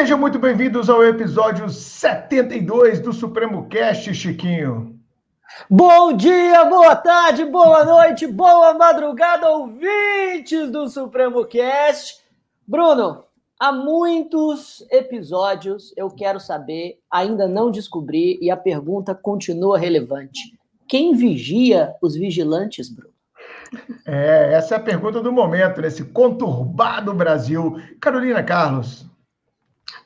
Sejam muito bem-vindos ao episódio 72 do Supremo Cast, Chiquinho. Bom dia, boa tarde, boa noite, boa madrugada, ouvintes do Supremo Cast. Bruno, há muitos episódios eu quero saber, ainda não descobri, e a pergunta continua relevante. Quem vigia os vigilantes, Bruno? Essa é a pergunta do momento, nesse conturbado Brasil. Carolina Carlos.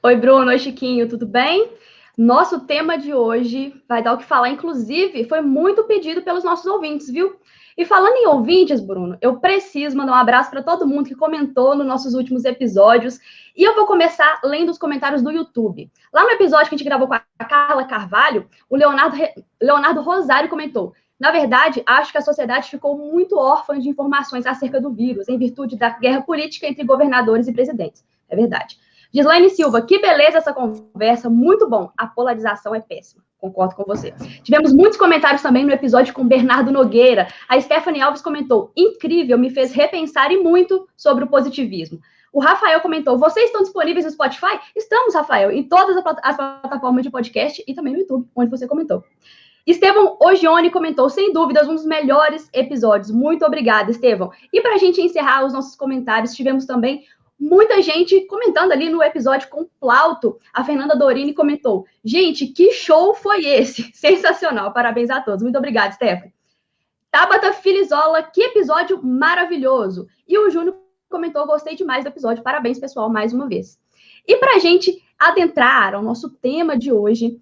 Oi, Bruno. Oi, Chiquinho. Tudo bem? Nosso tema de hoje vai dar o que falar. Inclusive, foi muito pedido pelos nossos ouvintes, viu? E falando em ouvintes, Bruno, eu preciso mandar um abraço para todo mundo que comentou nos nossos últimos episódios. E eu vou começar lendo os comentários do YouTube. Lá no episódio que a gente gravou com a Carla Carvalho, o Leonardo Rosário comentou: na verdade, acho que a sociedade ficou muito órfã de informações acerca do vírus, em virtude da guerra política entre governadores e presidentes. É verdade. Gislaine Silva, que beleza essa conversa, muito bom. A polarização é péssima, concordo com você. Tivemos muitos comentários também no episódio com Bernardo Nogueira. A Stephanie Alves comentou: incrível, me fez repensar e muito sobre o positivismo. O Rafael comentou: vocês estão disponíveis no Spotify? Estamos, Rafael, em todas as plataformas de podcast e também no YouTube, onde você comentou. Estevão Ogione comentou: sem dúvidas, um dos melhores episódios. Muito obrigada, Estevão. E para a gente encerrar os nossos comentários, tivemos também muita gente comentando ali no episódio com Plauto. A Fernanda Dorini comentou: gente, que show foi esse? Sensacional, parabéns a todos. Muito obrigada, Stephanie. Tabata Filizola, que episódio maravilhoso. E o Júnior comentou: gostei demais do episódio, parabéns, pessoal, mais uma vez. E para a gente adentrar ao nosso tema de hoje,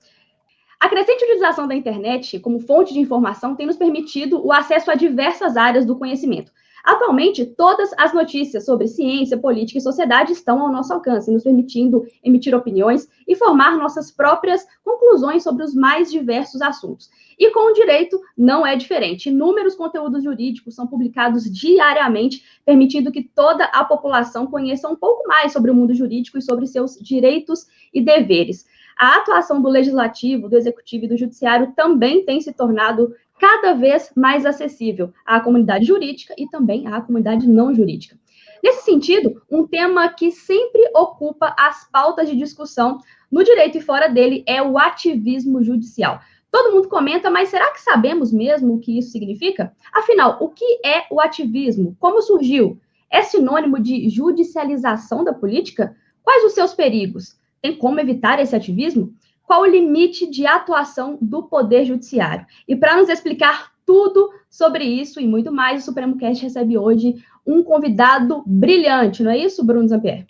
a crescente utilização da internet como fonte de informação tem nos permitido o acesso a diversas áreas do conhecimento. Atualmente, todas as notícias sobre ciência, política e sociedade estão ao nosso alcance, nos permitindo emitir opiniões e formar nossas próprias conclusões sobre os mais diversos assuntos. E com o direito não é diferente. Inúmeros conteúdos jurídicos são publicados diariamente, permitindo que toda a população conheça um pouco mais sobre o mundo jurídico e sobre seus direitos e deveres. A atuação do legislativo, do executivo e do judiciário também tem se tornado cada vez mais acessível à comunidade jurídica e também à comunidade não jurídica. Nesse sentido, um tema que sempre ocupa as pautas de discussão no direito e fora dele é o ativismo judicial. Todo mundo comenta, mas será que sabemos mesmo o que isso significa? Afinal, o que é o ativismo? Como surgiu? É sinônimo de judicialização da política? Quais os seus perigos? Tem como evitar esse ativismo? Qual o limite de atuação do Poder Judiciário? E para nos explicar tudo sobre isso e muito mais, o Supremo Cast recebe hoje um convidado brilhante, não é isso, Bruno Zampieri?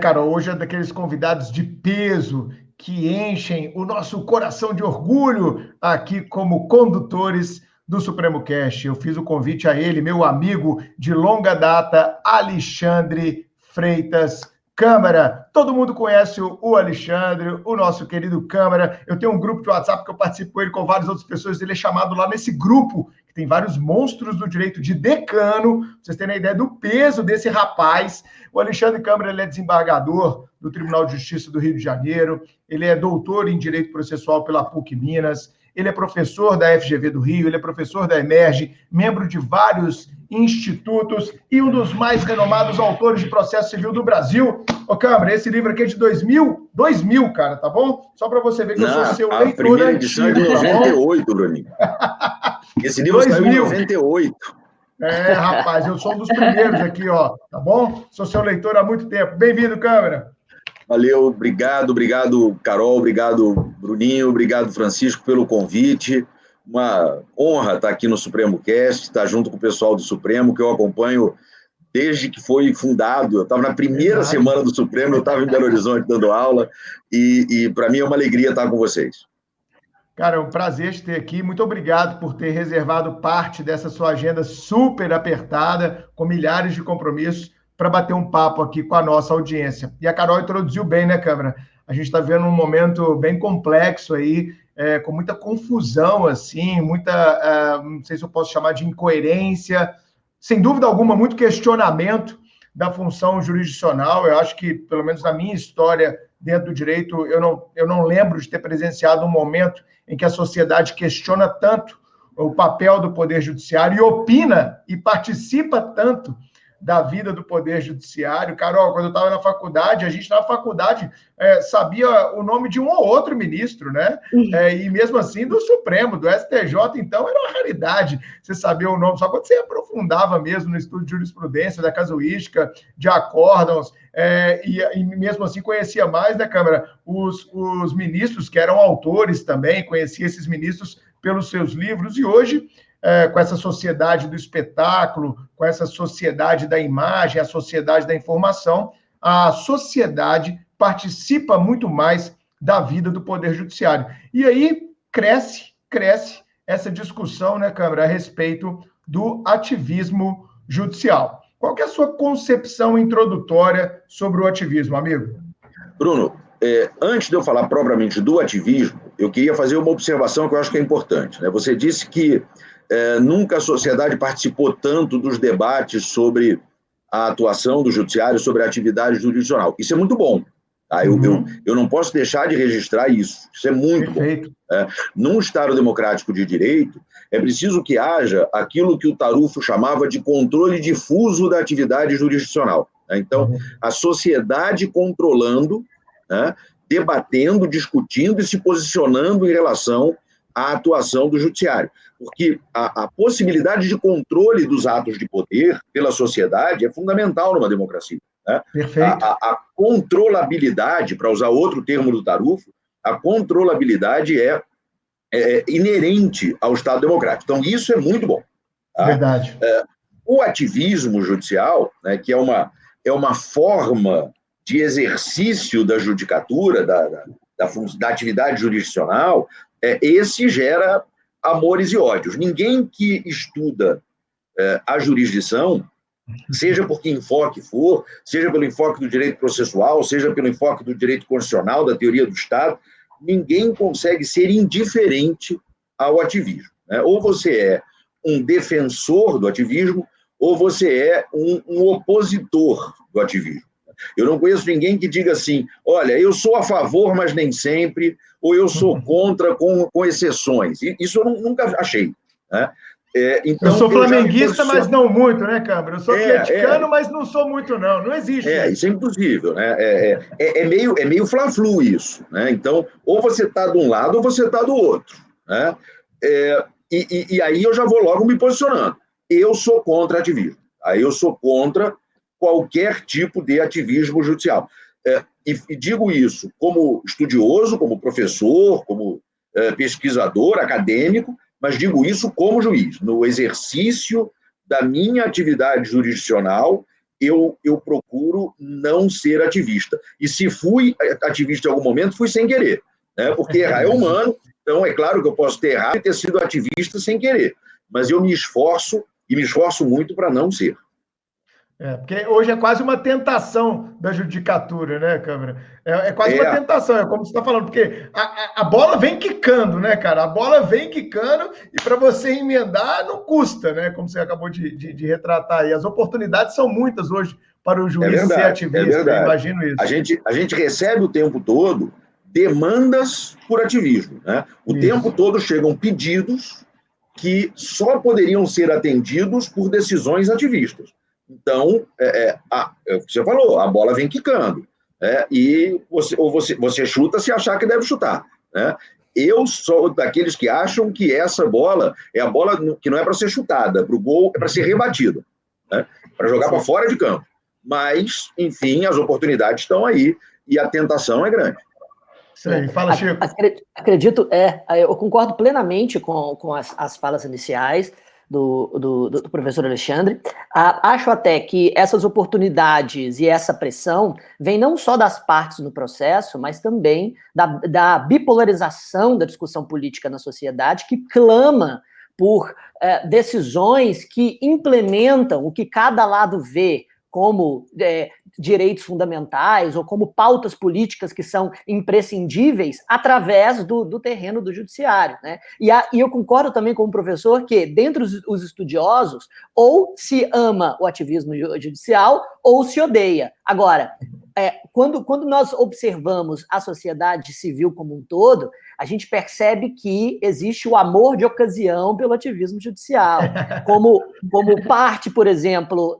Carol, hoje é daqueles convidados de peso que enchem o nosso coração de orgulho aqui como condutores do Supremo Cast. Eu fiz o convite a ele, meu amigo de longa data, Alexandre Freitas Câmara. Todo mundo conhece o Alexandre, o nosso querido Câmara. Eu tenho um grupo de WhatsApp que eu participo com ele, com várias outras pessoas. Ele é chamado lá nesse grupo, que tem vários monstros do direito, de decano. Pra vocês terem a ideia do peso desse rapaz. O Alexandre Câmara, ele é desembargador do Tribunal de Justiça do Rio de Janeiro. Ele é doutor em Direito Processual pela PUC Minas. Ele é professor da FGV do Rio, ele é professor da Emerge, membro de vários institutos e um dos mais renomados autores de processo civil do Brasil. Ô, Câmara, esse livro aqui é de 2000, cara, tá bom? Só para você ver que eu sou seu leitor. A primeira edição é de 98, Bruninho. Esse livro saiu em 98. Rapaz, eu sou um dos primeiros aqui, ó, tá bom? Sou seu leitor há muito tempo. Bem-vindo, Câmara. Valeu, obrigado, Carol, obrigado, Bruninho, obrigado, Francisco, pelo convite. Uma honra estar aqui no Supremo Cast, estar junto com o pessoal do Supremo, que eu acompanho desde que foi fundado. Eu estava na primeira semana do Supremo, eu estava em Belo Horizonte dando aula, e para mim é uma alegria estar com vocês. Cara, é um prazer te ter aqui. Muito obrigado por ter reservado parte dessa sua agenda super apertada, com milhares de compromissos, para bater um papo aqui com a nossa audiência. E a Carol introduziu bem, né, Câmara? A gente está vendo um momento bem complexo aí, com muita confusão, assim, muita, não sei se eu posso chamar de incoerência, sem dúvida alguma, muito questionamento da função jurisdicional. Eu acho que, pelo menos na minha história dentro do direito, eu não lembro de ter presenciado um momento em que a sociedade questiona tanto o papel do Poder Judiciário e opina e participa tanto da vida do Poder Judiciário. Carol, quando eu estava na faculdade, a gente na faculdade sabia o nome de um ou outro ministro, né? E mesmo assim do Supremo, do STJ, então era uma raridade você saber o nome, só quando você aprofundava mesmo no estudo de jurisprudência, da casuística, de acórdãos, e mesmo assim conhecia mais, né, Câmara, os ministros que eram autores também, conhecia esses ministros pelos seus livros, e hoje, com essa sociedade do espetáculo, com essa sociedade da imagem, a sociedade da informação, a sociedade participa muito mais da vida do Poder Judiciário. E aí cresce essa discussão, né, Câmara, a respeito do ativismo judicial. Qual que é a sua concepção introdutória sobre o ativismo, amigo? Bruno, antes de eu falar propriamente do ativismo, eu queria fazer uma observação que eu acho que é importante, né? Você disse que nunca a sociedade participou tanto dos debates sobre a atuação do judiciário, sobre a atividade jurisdicional. Isso é muito bom. Tá? Eu não posso deixar de registrar isso. Isso é muito Perfeito. Bom. Num Estado democrático de direito, é preciso que haja aquilo que o Tarufo chamava de controle difuso da atividade jurisdicional. Né? Então, a sociedade controlando, né, debatendo, discutindo e se posicionando em relação à atuação do judiciário. Porque a possibilidade de controle dos atos de poder pela sociedade é fundamental numa democracia. Né? Perfeito. A controlabilidade, para usar outro termo do Tarufo, a controlabilidade é inerente ao Estado democrático. Então, isso é muito bom. Tá? Verdade. O ativismo judicial, né, que é uma forma de exercício da judicatura, da atividade jurisdicional, esse gera amores e ódios. Ninguém que estuda a jurisdição, seja por que enfoque for, seja pelo enfoque do direito processual, seja pelo enfoque do direito constitucional, da teoria do Estado, ninguém consegue ser indiferente ao ativismo. Né? Ou você é um defensor do ativismo, ou você é um opositor do ativismo. Eu não conheço ninguém que diga assim, olha, eu sou a favor, mas nem sempre, ou eu sou contra com exceções. Isso eu nunca achei. Né? Então, eu sou flamenguista, mas não muito, né, Câmara? Eu sou atleticano, mas não sou muito, não. Não existe. Isso é impossível. Né? É meio fla-flu isso. Né? Então, ou você está de um lado ou você está do outro. Né? E aí eu já vou logo me posicionando. Eu sou contra ativismo. Aí eu sou contra qualquer tipo de ativismo judicial. E digo isso como estudioso, como professor, como pesquisador, acadêmico, mas digo isso como juiz. No exercício da minha atividade jurisdicional, eu procuro não ser ativista. E se fui ativista em algum momento, fui sem querer. Né? Porque errar é humano, então é claro que eu posso ter errado e ter sido ativista sem querer. Mas eu me esforço, e me esforço muito para não ser. Porque hoje é quase uma tentação da judicatura, né, Câmara? É quase uma tentação, é como você está falando, porque a bola vem quicando, né, cara? A bola vem quicando e para você emendar não custa, né? Como você acabou de retratar aí. As oportunidades são muitas hoje para o juiz ser ativista, eu imagino isso. A gente recebe o tempo todo demandas por ativismo, né? O tempo todo chegam pedidos que só poderiam ser atendidos por decisões ativistas. Então, você falou, a bola vem quicando, e você chuta se achar que deve chutar. Né? Eu sou daqueles que acham que essa bola é a bola que não é para ser chutada, para o gol é para ser rebatida, né? Para jogar para fora de campo. Mas, enfim, as oportunidades estão aí e a tentação é grande. Isso aí, fala, Chico. Acredito, eu concordo plenamente com as falas iniciais do professor Alexandre. Acho até que essas oportunidades e essa pressão vem não só das partes no processo, mas também da bipolarização da discussão política na sociedade, que clama por decisões que implementam o que cada lado vê como direitos fundamentais ou como pautas políticas que são imprescindíveis através do terreno do judiciário. Né? E eu concordo também com o professor que, dentre os estudiosos, ou se ama o ativismo judicial ou se odeia. Agora, quando nós observamos a sociedade civil como um todo, a gente percebe que existe o amor de ocasião pelo ativismo judicial. Como parte, por exemplo,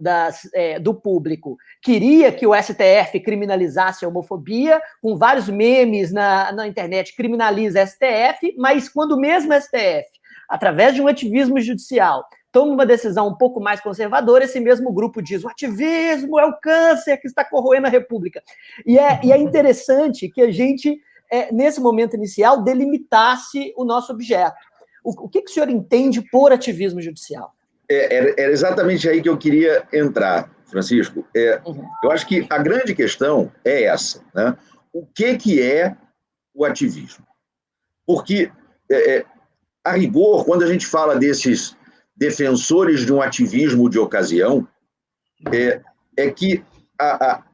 do público queria que o STF criminalizasse a homofobia, com vários memes na internet, criminaliza a STF, mas quando o mesmo STF, através de um ativismo judicial, toma uma decisão um pouco mais conservadora, esse mesmo grupo diz: o ativismo é o câncer que está corroendo a República. E é interessante que a gente, nesse momento inicial, delimitasse o nosso objeto. O que o senhor entende por ativismo judicial? Era exatamente aí que eu queria entrar, Francisco. Eu acho que a grande questão é essa, né? O que é o ativismo? Porque, a rigor, quando a gente fala desses defensores de um ativismo de ocasião, é que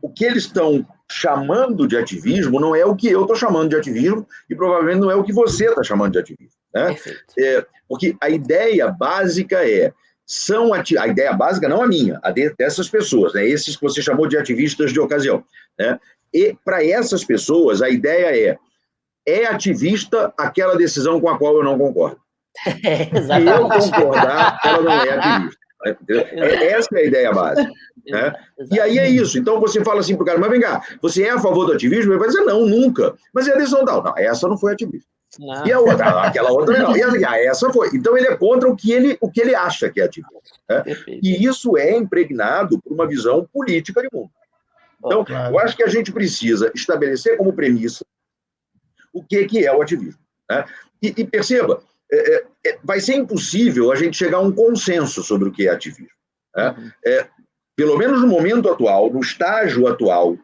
o que eles estão chamando de ativismo não é o que eu estou chamando de ativismo e provavelmente não é o que você está chamando de ativismo. Né? Porque a ideia básica a ideia básica não a minha, a dessas pessoas, né? Esses que você chamou de ativistas de ocasião. Né? E para essas pessoas, a ideia é ativista aquela decisão com a qual eu não concordo. Se eu concordar, ela não é ativista. Essa é a ideia básica. Né? E aí é isso. Então você fala assim para o cara: mas vem cá, você é a favor do ativismo? Ele vai dizer: não, nunca. Mas e a decisão tal? Não, essa não foi ativista. Não. E a outra? Aquela outra não. E essa foi. Então ele é contra o que ele acha que é ativista. Né? E isso é impregnado por uma visão política de mundo. Então, eu acho que a gente precisa estabelecer como premissa o que é o ativismo. Né? E perceba, vai ser impossível a gente chegar a um consenso sobre o que é ativismo. Né? Pelo menos no momento atual, no estágio atual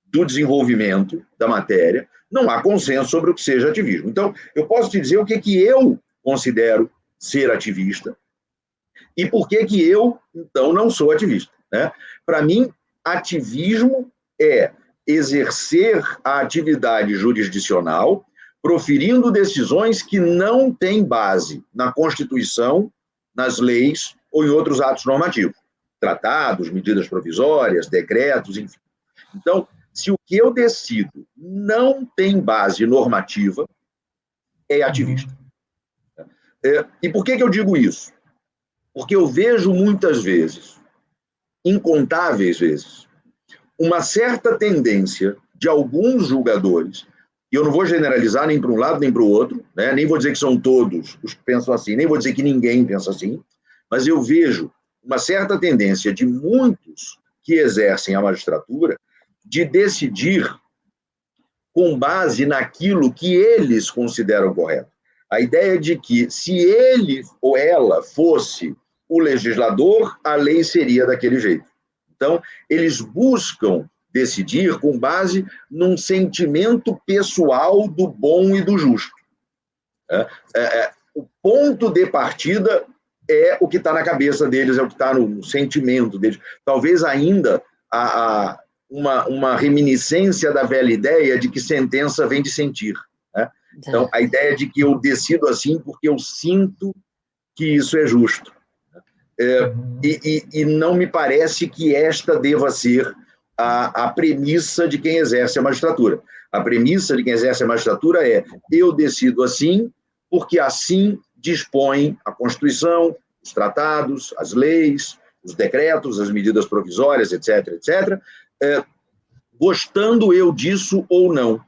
do desenvolvimento da matéria, não há consenso sobre o que seja ativismo. Então, eu posso te dizer o que eu considero ser ativista e por que eu, então, não sou ativista. Né? Para mim, ativismo é exercer a atividade jurisdicional proferindo decisões que não têm base na Constituição, nas leis ou em outros atos normativos. Tratados, medidas provisórias, decretos, enfim. Então, se o que eu decido não tem base normativa, é ativista. E por que eu digo isso? Porque eu vejo muitas vezes, incontáveis vezes, uma certa tendência de alguns julgadores, e eu não vou generalizar nem para um lado nem para o outro, né? Nem vou dizer que são todos os que pensam assim, nem vou dizer que ninguém pensa assim, mas eu vejo uma certa tendência de muitos que exercem a magistratura de decidir com base naquilo que eles consideram correto. A ideia de que se ele ou ela fosse o legislador, a lei seria daquele jeito. Então, eles buscam decidir com base num sentimento pessoal do bom e do justo. O ponto de partida é o que está na cabeça deles, é o que está no sentimento deles. Talvez ainda uma reminiscência da velha ideia de que sentença vem de sentir. Né? Então, a ideia de que eu decido assim porque eu sinto que isso é justo. E não me parece que esta deva ser a premissa de quem exerce a magistratura. A premissa de quem exerce a magistratura é: eu decido assim porque assim dispõe a Constituição, os tratados, as leis, os decretos, as medidas provisórias, etc., etc., gostando eu disso ou não.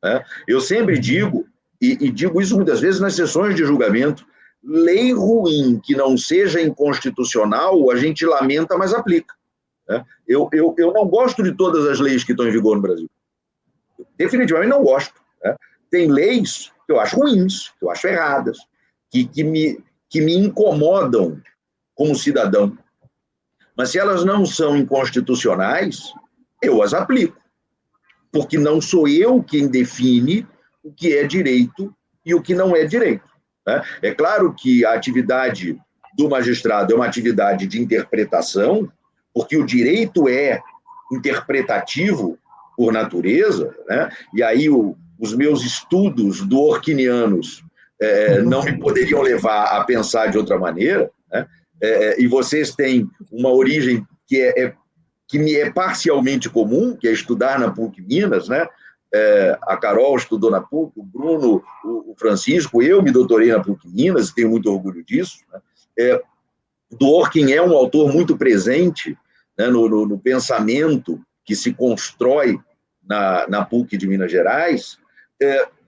Né? Eu sempre digo, e digo isso muitas vezes nas sessões de julgamento: lei ruim que não seja inconstitucional, a gente lamenta, mas aplica. Né? Eu não gosto de todas as leis que estão em vigor no Brasil. Definitivamente não gosto. Né? Tem leis que eu acho ruins, que eu acho erradas, que me incomodam como cidadão. Mas se elas não são inconstitucionais, eu as aplico. Porque não sou eu quem define o que é direito e o que não é direito. Né? É claro que a atividade do magistrado é uma atividade de interpretação, porque o direito é interpretativo por natureza, né? E aí os meus estudos do-orquinianos não me poderiam levar a pensar de outra maneira, né? E vocês têm uma origem que que me é parcialmente comum, que é estudar na PUC Minas, né? A Carol estudou na PUC, o Bruno, o Francisco, eu me doutorei na PUC Minas, e tenho muito orgulho disso, né? Dworkin é um autor muito presente, né, no pensamento que se constrói na PUC de Minas Gerais,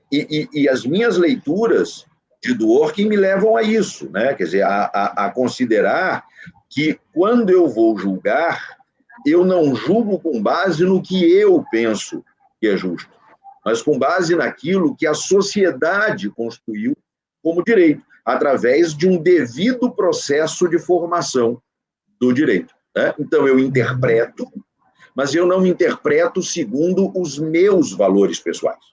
e as minhas leituras de Dworkin me levam a isso, né? Quer dizer, a considerar que, quando eu vou julgar, eu não julgo com base no que eu penso que é justo, mas com base naquilo que a sociedade construiu como direito, através de um devido processo de formação do direito, né? Então, eu interpreto, mas eu não interpreto segundo os meus valores pessoais.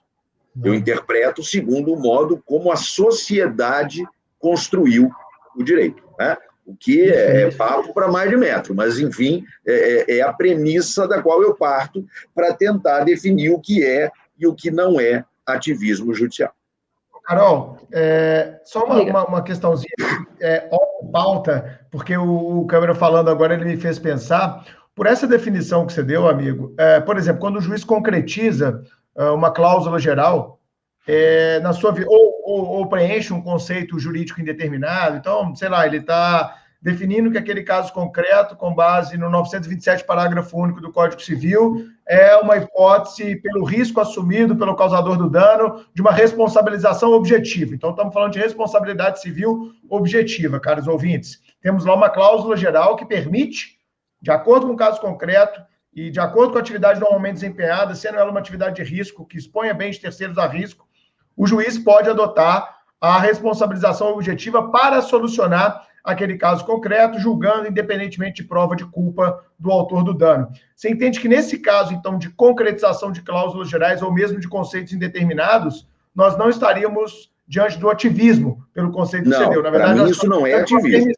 Eu interpreto segundo o modo como a sociedade construiu o direito, né? O que é papo para mais de metro, mas, enfim, é a premissa da qual eu parto para tentar definir o que é e o que não é ativismo judicial. Carol, só uma questãozinha, pauta, porque o Câmara falando agora, ele me fez pensar, por essa definição que você deu, amigo, por exemplo, quando o juiz concretiza uma cláusula geral, na sua ou preenche um conceito jurídico indeterminado, então, sei lá, ele está definindo que aquele caso concreto, com base no 927, parágrafo único do Código Civil, é uma hipótese pelo risco assumido pelo causador do dano de uma responsabilização objetiva. Então, estamos falando de responsabilidade civil objetiva, caros ouvintes. Temos lá uma cláusula geral que permite, de acordo com o caso concreto e de acordo com a atividade normalmente desempenhada, sendo ela uma atividade de risco que exponha bens de terceiros a risco, o juiz pode adotar a responsabilização objetiva para solucionar aquele caso concreto, julgando independentemente de prova de culpa do autor do dano. Você entende que nesse caso, então, de concretização de cláusulas gerais ou mesmo de conceitos indeterminados, nós não estaríamos diante do ativismo pelo conceito que você deu. Na verdade, isso não é ativismo.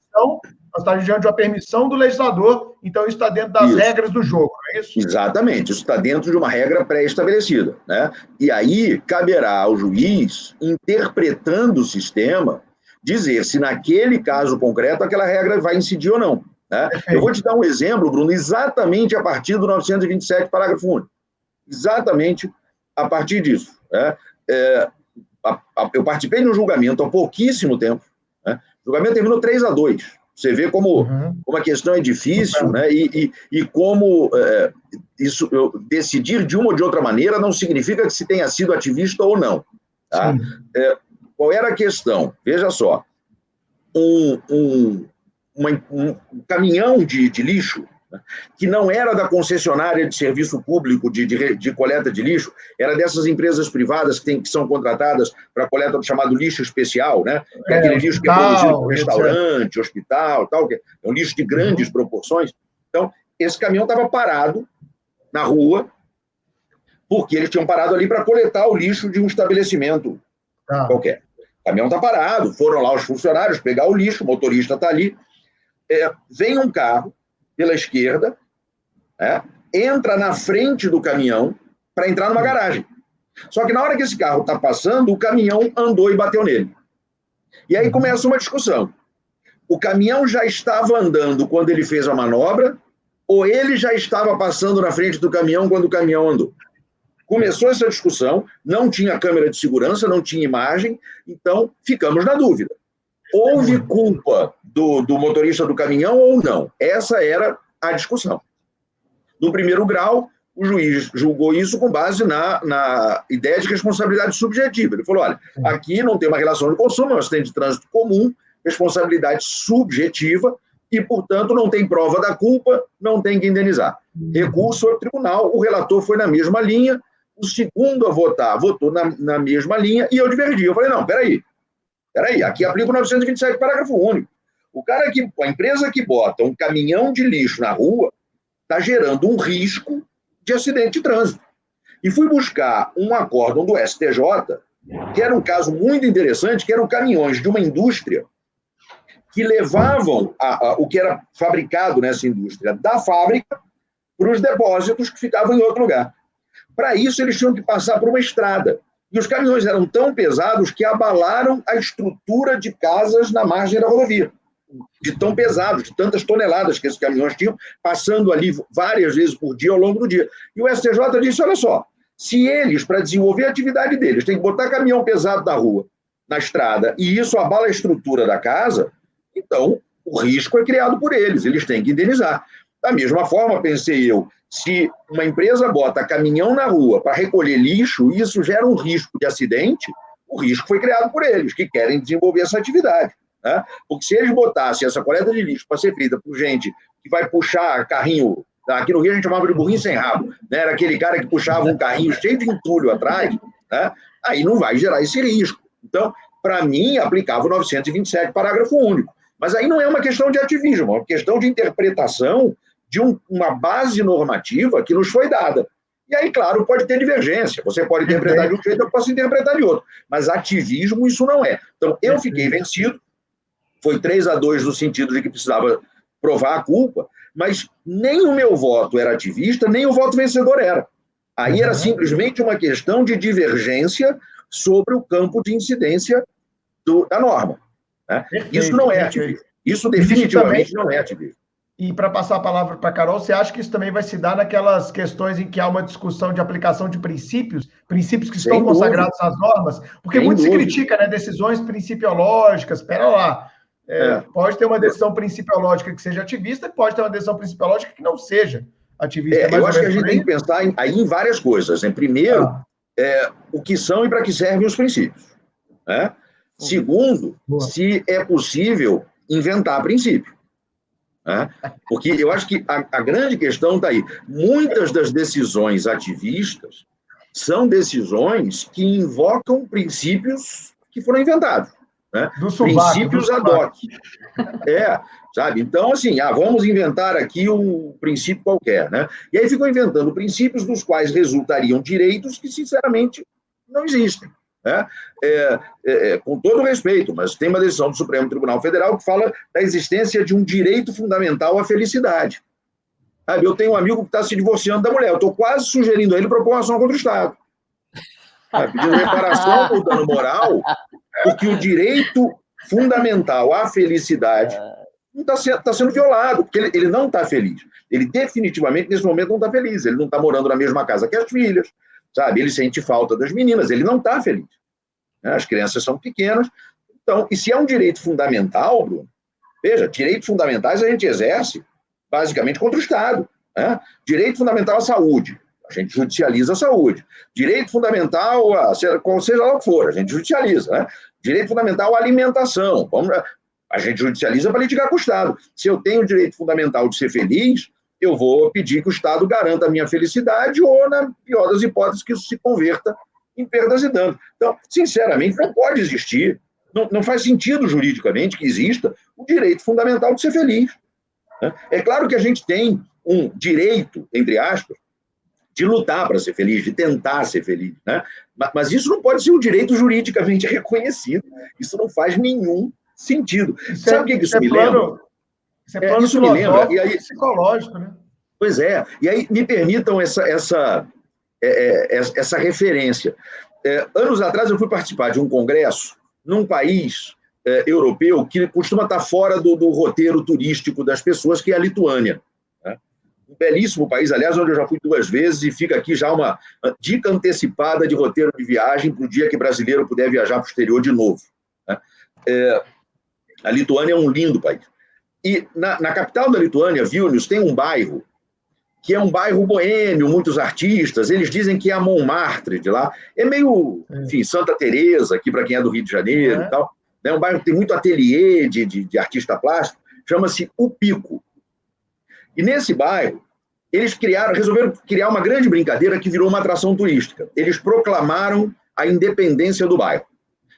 Nós estamos diante de uma permissão do legislador, então isso está dentro das regras do jogo, não é isso? Exatamente, isso está dentro de uma regra pré-estabelecida, né? E aí caberá ao juiz, interpretando o sistema, dizer se naquele caso concreto aquela regra vai incidir ou não, né? Eu vou te dar um exemplo, Bruno, exatamente a partir do 927, parágrafo único. Exatamente a partir disso, né? Eu participei de um julgamento há pouquíssimo tempo, né? O julgamento terminou 3-2. Você vê como a questão é difícil, né? E como isso, decidir de uma ou de outra maneira não significa que se tenha sido ativista ou não. Tá? Qual era a questão? Veja só, um caminhão de lixo, né, que não era da concessionária de serviço público de coleta de lixo, era dessas empresas privadas que são contratadas para a coleta do chamado lixo especial, né? Que é aquele lixo que é produzido por restaurante, hospital, tal, que é um lixo de grandes proporções. Então, esse caminhão estava parado na rua, porque eles tinham parado ali para coletar o lixo de um estabelecimento qualquer. O caminhão está parado, foram lá os funcionários pegar o lixo, o motorista está ali, vem um carro pela esquerda, entra na frente do caminhão para entrar numa garagem. Só que na hora que esse carro está passando, o caminhão andou e bateu nele. E aí começa uma discussão. O caminhão já estava andando quando ele fez a manobra, ou ele já estava passando na frente do caminhão quando o caminhão andou? Começou essa discussão, não tinha câmera de segurança, não tinha imagem, então ficamos na dúvida. Houve culpa do motorista do caminhão ou não? Essa era a discussão. No primeiro grau, o juiz julgou isso com base na ideia de responsabilidade subjetiva. Ele falou, olha, aqui não tem uma relação de consumo, é um acidente de trânsito comum, responsabilidade subjetiva, e, portanto, não tem prova da culpa, não tem que indenizar. Recurso ao tribunal, o relator foi na mesma linha, o segundo a votar votou na mesma linha, e eu divergi. Eu falei, não, peraí, aqui aplica o 927, parágrafo único. A empresa que bota um caminhão de lixo na rua está gerando um risco de acidente de trânsito. E fui buscar um acórdão do STJ, que era um caso muito interessante, que eram caminhões de uma indústria que levavam o que era fabricado nessa indústria da fábrica para os depósitos que ficavam em outro lugar. Para isso, eles tinham que passar por uma estrada. E os caminhões eram tão pesados que abalaram a estrutura de casas na margem da rodovia. de tão pesados, de tantas toneladas que esses caminhões tinham, passando ali várias vezes por dia ao longo do dia. E o STJ disse, olha só, se eles, para desenvolver a atividade deles, têm que botar caminhão pesado na rua, na estrada, e isso abala a estrutura da casa, então o risco é criado por eles têm que indenizar. Da mesma forma, pensei eu, se uma empresa bota caminhão na rua para recolher lixo, isso gera um risco de acidente, o risco foi criado por eles, que querem desenvolver essa atividade. Né? Porque se eles botassem essa coleta de lixo para ser feita por gente que vai puxar carrinho, aqui no Rio a gente chamava de burrinho sem rabo, né? Era aquele cara que puxava um carrinho cheio de entulho atrás, né? Aí não vai gerar esse risco. Então, para mim, aplicava o 927, parágrafo único. Mas aí não é uma questão de ativismo, é uma questão de interpretação de uma base normativa que nos foi dada. E aí, claro, pode ter divergência. Você pode interpretar de um jeito, eu posso interpretar de outro. Mas ativismo, isso não é. Então, eu fiquei vencido. Foi 3-2 no sentido de que precisava provar a culpa, mas nem o meu voto era ativista, nem o voto vencedor era. Aí era simplesmente uma questão de divergência sobre o campo de incidência da norma. Né? Isso não é ativismo. Isso definitivamente não é ativismo. E para passar a palavra para a Carol, você acha que isso também vai se dar naquelas questões em que há uma discussão de aplicação de princípios que estão consagrados nas normas? Porque muito se critica, né, decisões principiológicas, espera lá. Pode ter uma decisão principiológica que seja ativista, pode ter uma decisão principiológica que não seja ativista. Eu acho que a gente tem que pensar aí em várias coisas. Né? Primeiro, o que são e para que servem os princípios. Né? Segundo, se é possível inventar princípio. Né? Porque eu acho que a grande questão está aí. Muitas das decisões ativistas são decisões que invocam princípios que foram inventados. Né? Princípios ad hoc. Sabe? Então, assim, vamos inventar aqui um princípio qualquer. Né? E aí ficam inventando princípios dos quais resultariam direitos que, sinceramente, não existem. Né? Com todo respeito, mas tem uma decisão do Supremo Tribunal Federal que fala da existência de um direito fundamental à felicidade. Sabe? Eu tenho um amigo que está se divorciando da mulher, eu estou quase sugerindo a ele propor uma ação contra o Estado. Pedindo reparação por dano moral, porque o direito fundamental à felicidade está sendo violado, porque ele não está feliz. Ele definitivamente, nesse momento, não está feliz. Ele não está morando na mesma casa que as filhas, sabe? Ele sente falta das meninas, ele não está feliz. As crianças são pequenas. Então, e se é um direito fundamental, Bruno, veja, direitos fundamentais a gente exerce basicamente contra o Estado. Né? Direito fundamental à saúde, a gente judicializa a saúde. Direito fundamental, seja lá o que for, a gente judicializa. Né? Direito fundamental à alimentação, a gente judicializa para litigar com o Estado. Se eu tenho o direito fundamental de ser feliz, eu vou pedir que o Estado garanta a minha felicidade ou, na pior das hipóteses, que isso se converta em perdas e danos. Então, sinceramente, não pode existir, não faz sentido juridicamente que exista o direito fundamental de ser feliz. Né? É claro que a gente tem um direito, entre aspas, de lutar para ser feliz, de tentar ser feliz. Né? Mas isso não pode ser um direito juridicamente reconhecido. Isso não faz nenhum sentido. Sabe o que isso me lembra? Isso me lembra. E aí, psicológico, né? Pois é. E aí me permitam essa referência. Anos atrás eu fui participar de um congresso num país europeu que costuma estar fora do roteiro turístico das pessoas, que é a Lituânia. Né? Um belíssimo país, aliás, onde eu já fui 2 vezes, e fica aqui já uma dica antecipada de roteiro de viagem para o dia que brasileiro puder viajar para o exterior de novo. Né? A Lituânia é um lindo país. E na capital da Lituânia, Vilnius, tem um bairro que é um bairro boêmio, muitos artistas, eles dizem que é a Montmartre de lá, é meio, enfim, Santa Teresa, aqui para quem é do Rio de Janeiro e tal, é um bairro que tem muito ateliê de artista plástico, chama-se O Pico. E nesse bairro, eles resolveram criar uma grande brincadeira que virou uma atração turística. Eles proclamaram a independência do bairro.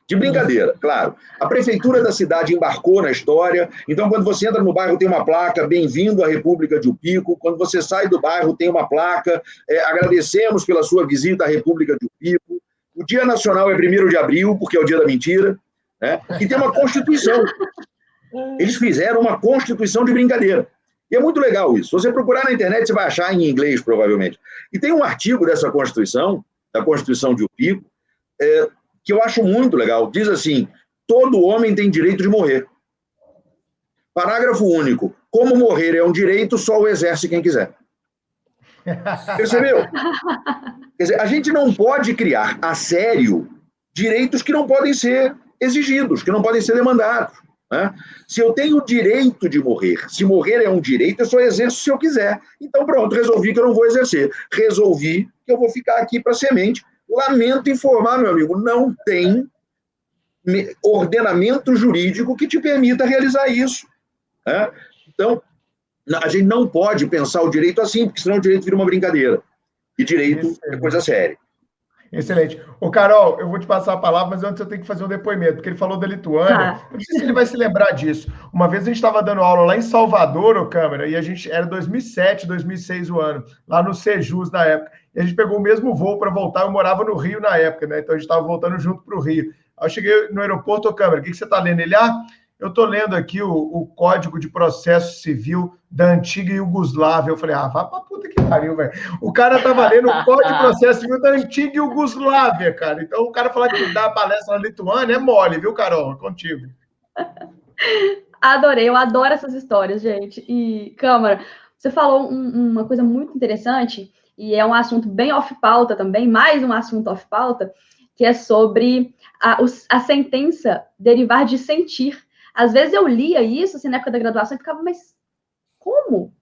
De brincadeira, claro. A prefeitura da cidade embarcou na história, então quando você entra no bairro tem uma placa, bem-vindo à República de Upico, quando você sai do bairro tem uma placa, agradecemos pela sua visita à República de Upico, o Dia Nacional é 1º de abril, porque é o dia da mentira, né? E tem uma Constituição. Eles fizeram uma Constituição de brincadeira. E é muito legal isso. Se você procurar na internet, você vai achar em inglês, provavelmente. E tem um artigo dessa Constituição, da Constituição de Upico, que eu acho muito legal. Diz assim: todo homem tem direito de morrer. Parágrafo único. Como morrer é um direito, só o exerce quem quiser. Percebeu? Quer dizer, a gente não pode criar a sério direitos que não podem ser exigidos, que não podem ser demandados. Né? Se eu tenho o direito de morrer, se morrer é um direito, eu só exerço se eu quiser. Então, pronto, resolvi que eu não vou exercer. Resolvi que eu vou ficar aqui para semente. Lamento informar, meu amigo, não tem ordenamento jurídico que te permita realizar isso. Né? Então, a gente não pode pensar o direito assim, porque senão o direito vira uma brincadeira. E direito é coisa séria. Excelente. Ô, Carol, eu vou te passar a palavra, mas antes eu tenho que fazer um depoimento, porque ele falou da Lituânia. Eu não sei se ele vai se lembrar disso. Uma vez a gente estava dando aula lá em Salvador, ô câmera, e a gente era 2007, 2006 o ano, lá no Sejus na época. E a gente pegou o mesmo voo para voltar. Eu morava no Rio na época, né? Então a gente estava voltando junto para o Rio. Aí eu cheguei no aeroporto, ô câmera, o que você está lendo? Ele, eu estou lendo aqui o Código de Processo Civil da antiga Iugoslávia. Eu falei, vá pra puta que pariu, velho. O cara estava lendo o Código de Processo Civil da antiga Iugoslávia, cara. Então, o cara falar que dá palestra na Lituânia é mole, viu, Carol? É contigo. Adorei, eu adoro essas histórias, gente. E, Câmara, você falou uma coisa muito interessante, e é um assunto bem off-pauta também, mais um assunto off-pauta, que é sobre a sentença derivar de sentir. Às vezes eu lia isso, assim, na época da graduação, e ficava, mas como?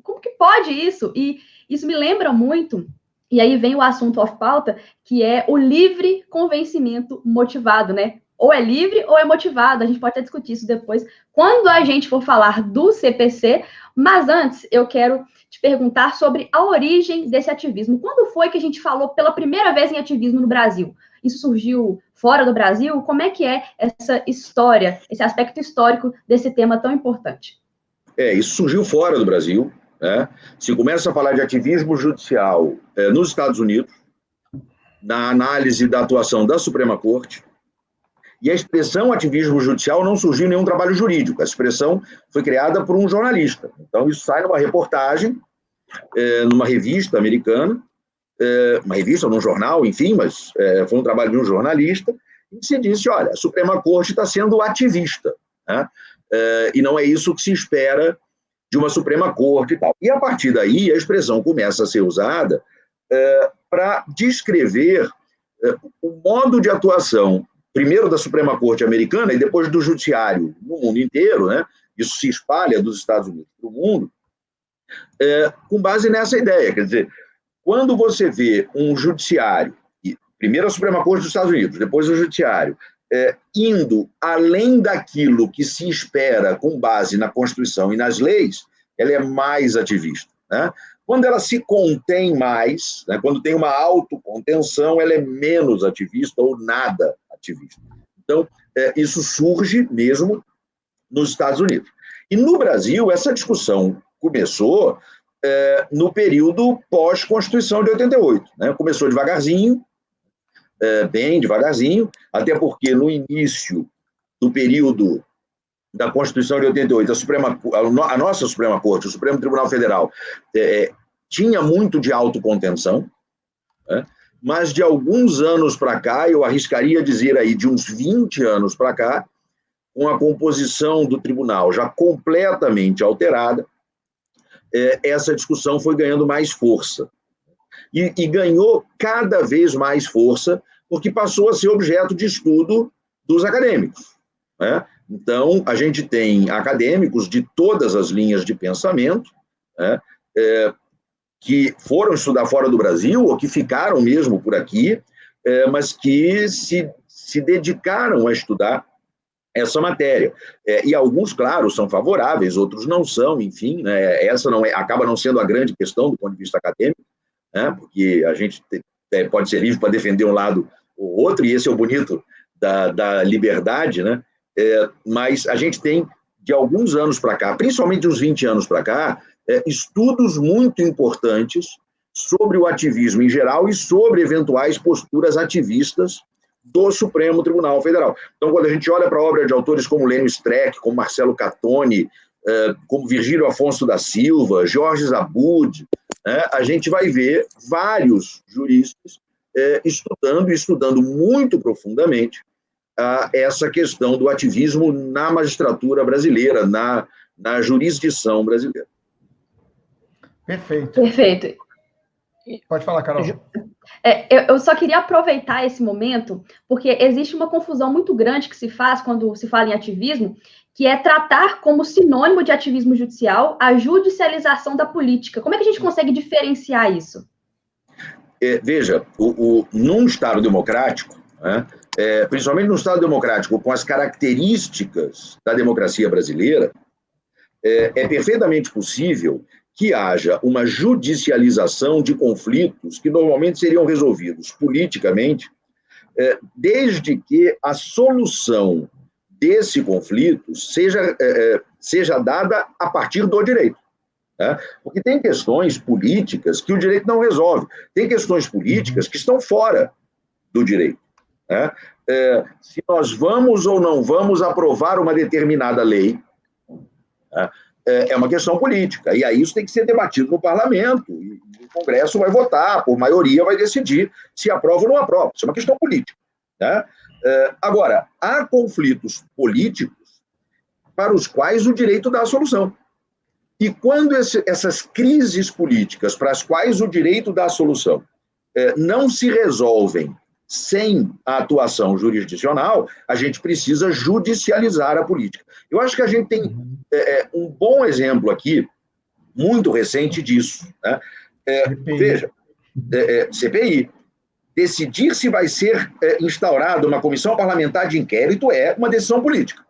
Como que pode isso? E isso me lembra muito, e aí vem o assunto off-pauta, que é o livre convencimento motivado, né? Ou é livre ou é motivado, a gente pode até discutir isso depois, quando a gente for falar do CPC, mas antes eu quero te perguntar sobre a origem desse ativismo. Quando foi que a gente falou pela primeira vez em ativismo no Brasil? Isso surgiu fora do Brasil? Como é que é essa história, esse aspecto histórico desse tema tão importante? Isso surgiu fora do Brasil. Né? Se começa a falar de ativismo judicial nos Estados Unidos, na análise da atuação da Suprema Corte, e a expressão ativismo judicial não surgiu em nenhum trabalho jurídico, a expressão foi criada por um jornalista. Então, isso sai numa reportagem, numa revista americana, uma revista, num jornal, enfim, mas foi um trabalho de um jornalista, e se disse, olha, a Suprema Corte está sendo ativista, né? E não é isso que se espera de uma Suprema Corte e tal. E, a partir daí, a expressão começa a ser usada para descrever o modo de atuação, primeiro da Suprema Corte americana e depois do judiciário no mundo inteiro, né? Isso se espalha dos Estados Unidos para o mundo, com base nessa ideia. Quer dizer, quando você vê um judiciário, primeiro a Suprema Corte dos Estados Unidos, depois o judiciário, indo além daquilo que se espera com base na Constituição e nas leis, ela é mais ativista. Né? Quando ela se contém mais, né, quando tem uma autocontenção, ela é menos ativista ou nada ativista. Então, isso surge mesmo nos Estados Unidos. E no Brasil, essa discussão começou no período pós-Constituição de 88. Né? Começou devagarzinho, bem devagarzinho, até porque no início do período da Constituição de 88, a nossa Suprema Corte, o Supremo Tribunal Federal, tinha muito de autocontenção, né? Mas de alguns anos para cá, eu arriscaria dizer aí de uns 20 anos para cá, com a composição do tribunal já completamente alterada, essa discussão foi ganhando mais força. E ganhou cada vez mais força, porque passou a ser objeto de estudo dos acadêmicos. Né? Então, a gente tem acadêmicos de todas as linhas de pensamento, né? Que foram estudar fora do Brasil, ou que ficaram mesmo por aqui, mas que se dedicaram a estudar essa matéria. E alguns, claro, são favoráveis, outros não são, enfim, né? Essa acaba não sendo a grande questão do ponto de vista acadêmico, né? Porque a gente pode ser livre para defender um lado ou outro, e esse é o bonito da liberdade, né? Mas a gente tem, de alguns anos para cá, principalmente uns 20 anos para cá, estudos muito importantes sobre o ativismo em geral e sobre eventuais posturas ativistas do Supremo Tribunal Federal. Então, quando a gente olha para a obra de autores como Lênio Streck, como Marcelo Catoni, como Virgílio Afonso da Silva, Jorge Zabud, né, a gente vai ver vários juristas estudando muito profundamente essa questão do ativismo na magistratura brasileira, na jurisdição brasileira. Perfeito. Perfeito. Pode falar, Carol. Eu só queria aproveitar esse momento, porque existe uma confusão muito grande que se faz quando se fala em ativismo, que é tratar como sinônimo de ativismo judicial a judicialização da política. Como é que a gente consegue diferenciar isso? Veja, num Estado democrático, né, principalmente num Estado democrático com as características da democracia brasileira, é perfeitamente possível que haja uma judicialização de conflitos que normalmente seriam resolvidos politicamente, desde que a solução desse conflito seja dada a partir do direito. Né? Porque tem questões políticas que o direito não resolve, tem questões políticas que estão fora do direito. Né? Se nós vamos ou não vamos aprovar uma determinada lei, né, é uma questão política, e aí isso tem que ser debatido no parlamento, e o Congresso vai votar, por maioria vai decidir se aprova ou não aprova, isso é uma questão política. Né? Agora, há conflitos políticos para os quais o direito dá a solução. E quando essas crises políticas para as quais o direito dá a solução não se resolvem sem a atuação jurisdicional, a gente precisa judicializar a política. Eu acho que a gente tem um bom exemplo aqui, muito recente disso. Né? Veja, CPI. Decidir se vai ser instaurada uma comissão parlamentar de inquérito é uma decisão política.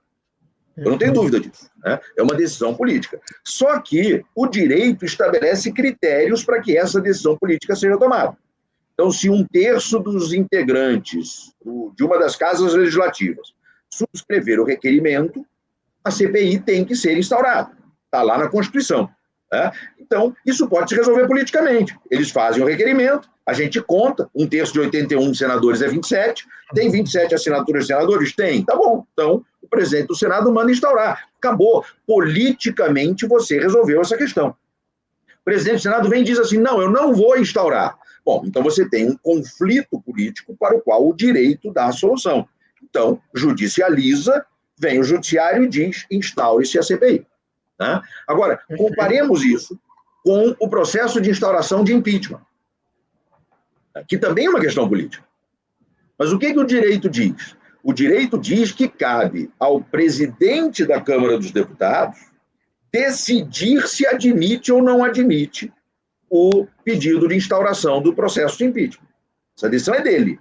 Eu não tenho dúvida disso. Né? É uma decisão política. Só que o direito estabelece critérios para que essa decisão política seja tomada. Então, se 1/3 dos integrantes de uma das casas legislativas subscrever o requerimento, a CPI tem que ser instaurada. Está lá na Constituição. Né? Então, isso pode se resolver politicamente. Eles fazem o requerimento, a gente conta, 1/3 de 81 senadores é 27, tem 27 assinaturas de senadores? Tem, tá bom. Então, o presidente do Senado manda instaurar. Acabou. Politicamente, você resolveu essa questão. O presidente do Senado vem e diz assim, não, eu não vou instaurar. Bom, então você tem um conflito político para o qual o direito dá a solução. Então, judicializa, vem o judiciário e diz, instaure-se a CPI. Né? Agora, comparemos isso com o processo de instauração de impeachment, que também é uma questão política. Mas o que o direito diz? O direito diz que cabe ao presidente da Câmara dos Deputados decidir se admite ou não admite o pedido de instauração do processo de impeachment. Essa decisão é dele.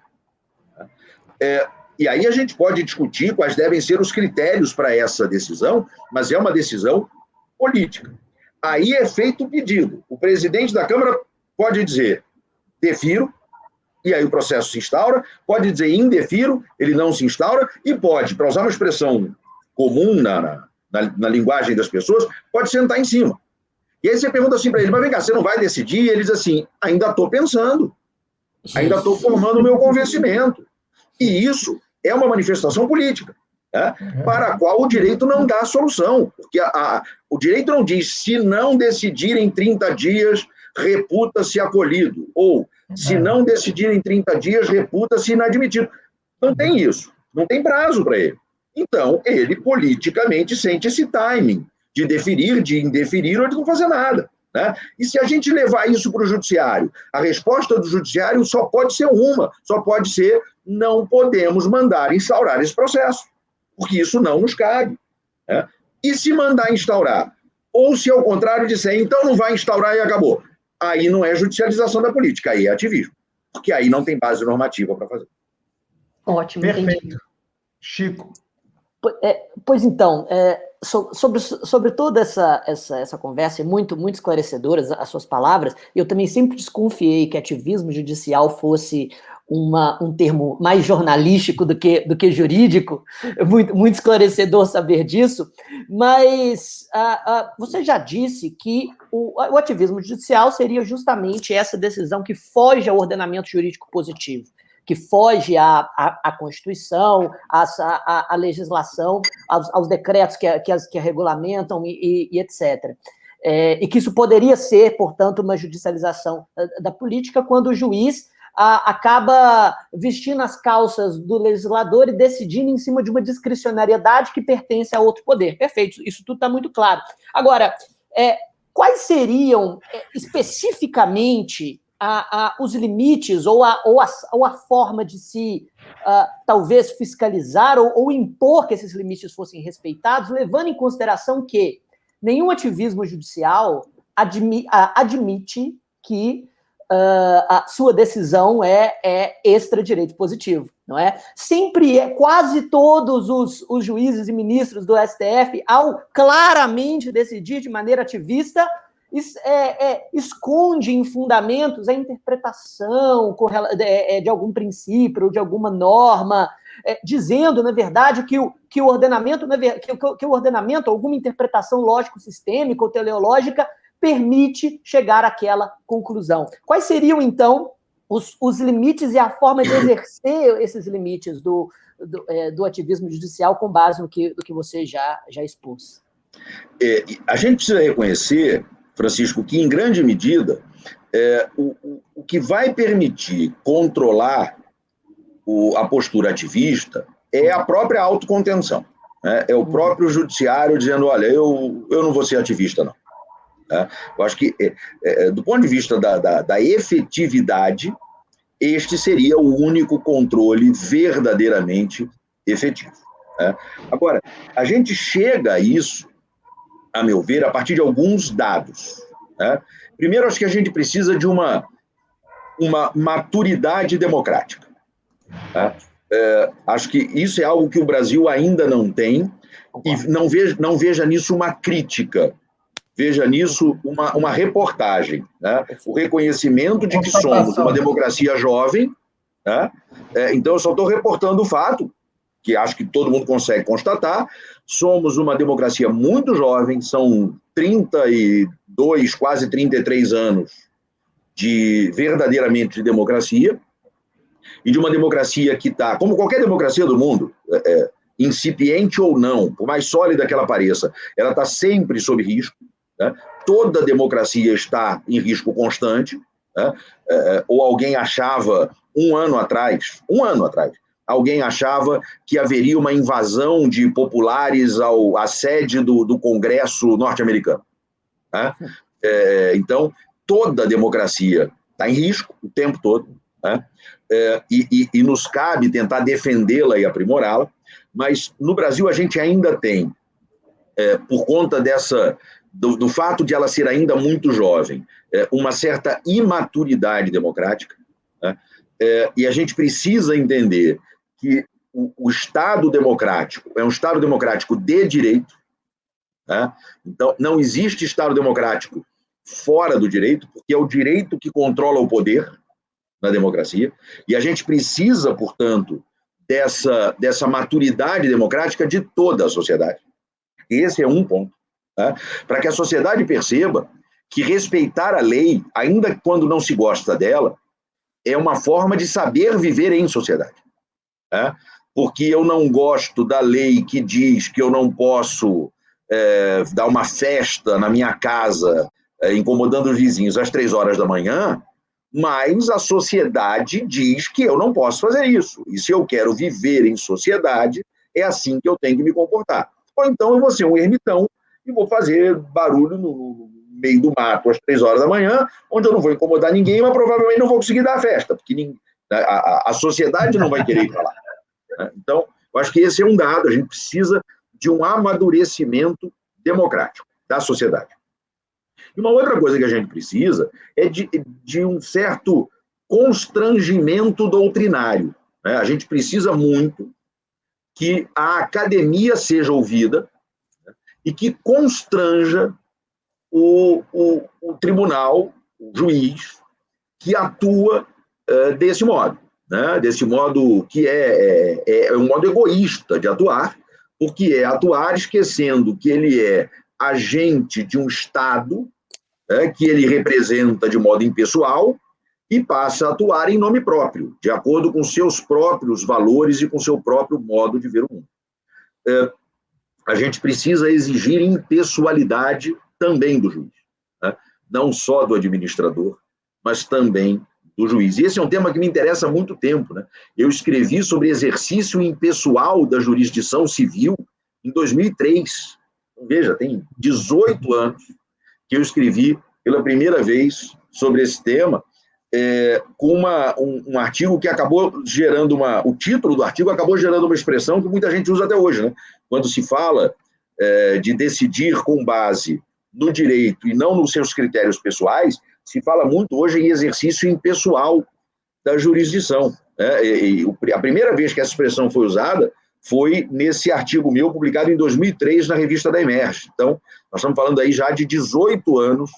E aí a gente pode discutir quais devem ser os critérios para essa decisão, mas é uma decisão política. Aí é feito o pedido. O presidente da Câmara pode dizer, defiro, e aí o processo se instaura, pode dizer indefiro, ele não se instaura, e pode, para usar uma expressão comum na linguagem das pessoas, pode sentar em cima. E aí você pergunta assim para ele, mas vem cá, você não vai decidir? E ele diz assim, ainda estou pensando, ainda estou formando o meu convencimento. E isso é uma manifestação política, né, para a qual o direito não dá a solução. Porque o direito não diz, se não decidir em 30 dias, reputa-se acolhido, ou se não decidir em 30 dias, reputa-se inadmitido. Não tem isso, não tem prazo para ele. Então, ele politicamente sente esse timing de deferir, de indeferir ou de não fazer nada. Né? E se a gente levar isso para o judiciário, a resposta do judiciário só pode ser uma, só pode ser, não podemos mandar instaurar esse processo, porque isso não nos cabe. Né? E se mandar instaurar, ou se ao contrário disser, então não vai instaurar e acabou, aí não é judicialização da política, aí é ativismo, porque aí não tem base normativa para fazer. Ótimo, perfeito. Entendi. Chico. Pois então, sobre toda essa conversa, e muito esclarecedoras as suas palavras, eu também sempre desconfiei que ativismo judicial fosse um termo mais jornalístico do que jurídico, muito esclarecedor saber disso, mas você já disse que o ativismo judicial seria justamente essa decisão que foge ao ordenamento jurídico positivo, que foge à Constituição, à legislação, aos decretos que a regulamentam e etc. E que isso poderia ser, portanto, uma judicialização da política quando o juiz acaba vestindo as calças do legislador e decidindo em cima de uma discricionariedade que pertence a outro poder. Perfeito, isso tudo está muito claro. Agora, quais seriam especificamente os limites ou a forma de se talvez fiscalizar ou impor que esses limites fossem respeitados, levando em consideração que nenhum ativismo judicial admite que a sua decisão é extra-direito positivo, não é? Sempre quase todos os juízes e ministros do STF, ao claramente decidir de maneira ativista, esconde em fundamentos a interpretação de algum princípio ou de alguma norma, dizendo, na verdade, que o ordenamento, alguma interpretação lógico-sistêmica ou teleológica, permite chegar àquela conclusão. Quais seriam, então, os limites e a forma de exercer esses limites do ativismo judicial com base no que você já expôs? A gente precisa reconhecer, Francisco, que, em grande medida, o que vai permitir controlar a postura ativista é a própria autocontenção. Né? É o próprio judiciário dizendo, olha, eu não vou ser ativista, não. Eu acho que, do ponto de vista da efetividade, este seria o único controle verdadeiramente efetivo. Agora, a gente chega a isso, a meu ver, a partir de alguns dados. Primeiro, acho que a gente precisa de uma maturidade democrática. Acho que isso é algo que o Brasil ainda não tem, e não veja nisso uma crítica. Veja nisso uma reportagem, né? O reconhecimento de que somos uma democracia jovem, né? Então eu só estou reportando o fato, que acho que todo mundo consegue constatar, somos uma democracia muito jovem, são 32, quase 33 anos verdadeiramente de democracia, e de uma democracia que está, como qualquer democracia do mundo, incipiente ou não, por mais sólida que ela pareça, ela está sempre sob risco. Toda democracia está em risco constante. Ou alguém achava, um ano atrás, alguém achava que haveria uma invasão de populares à sede do Congresso norte-americano. Então, toda democracia está em risco o tempo todo, e nos cabe tentar defendê-la e aprimorá-la, mas no Brasil a gente ainda tem, por conta do fato de ela ser ainda muito jovem, uma certa imaturidade democrática, e a gente precisa entender que o Estado democrático é um Estado democrático de direito. Então, não existe Estado democrático fora do direito, porque é o direito que controla o poder na democracia, e a gente precisa, portanto, dessa maturidade democrática de toda a sociedade. Esse é um ponto. Para que a sociedade perceba que respeitar a lei, ainda quando não se gosta dela, é uma forma de saber viver em sociedade. Porque eu não gosto da lei que diz que eu não posso dar uma festa na minha casa, incomodando os vizinhos às 3 horas da manhã, mas a sociedade diz que eu não posso fazer isso. E se eu quero viver em sociedade, é assim que eu tenho que me comportar. Ou então eu vou ser um ermitão e vou fazer barulho no meio do mato às 3 horas da manhã, onde eu não vou incomodar ninguém, mas provavelmente não vou conseguir dar a festa, porque a sociedade não vai querer ir para lá. Então, eu acho que esse é um dado, a gente precisa de um amadurecimento democrático da sociedade. E uma outra coisa que a gente precisa é de um certo constrangimento doutrinário. A gente precisa muito que a academia seja ouvida, e que constranja o tribunal, o juiz, que atua desse modo. Desse modo que é um modo egoísta de atuar, porque é atuar esquecendo que ele é agente de um Estado, que ele representa de modo impessoal, e passa a atuar em nome próprio, de acordo com seus próprios valores e com seu próprio modo de ver o mundo. A gente precisa exigir impessoalidade também do juiz, não só do administrador, mas também do juiz. E esse é um tema que me interessa há muito tempo, né? Eu escrevi sobre exercício impessoal da jurisdição civil em 2003. Então, veja, tem 18 anos que eu escrevi pela primeira vez sobre esse tema, com um artigo que acabou gerando o título do artigo acabou gerando uma expressão que muita gente usa até hoje, né? Quando se fala de decidir com base no direito e não nos seus critérios pessoais, se fala muito hoje em exercício impessoal da jurisdição, né? A primeira vez que essa expressão foi usada foi nesse artigo meu, publicado em 2003 na revista da Emerge. Então, nós estamos falando aí já de 18 anos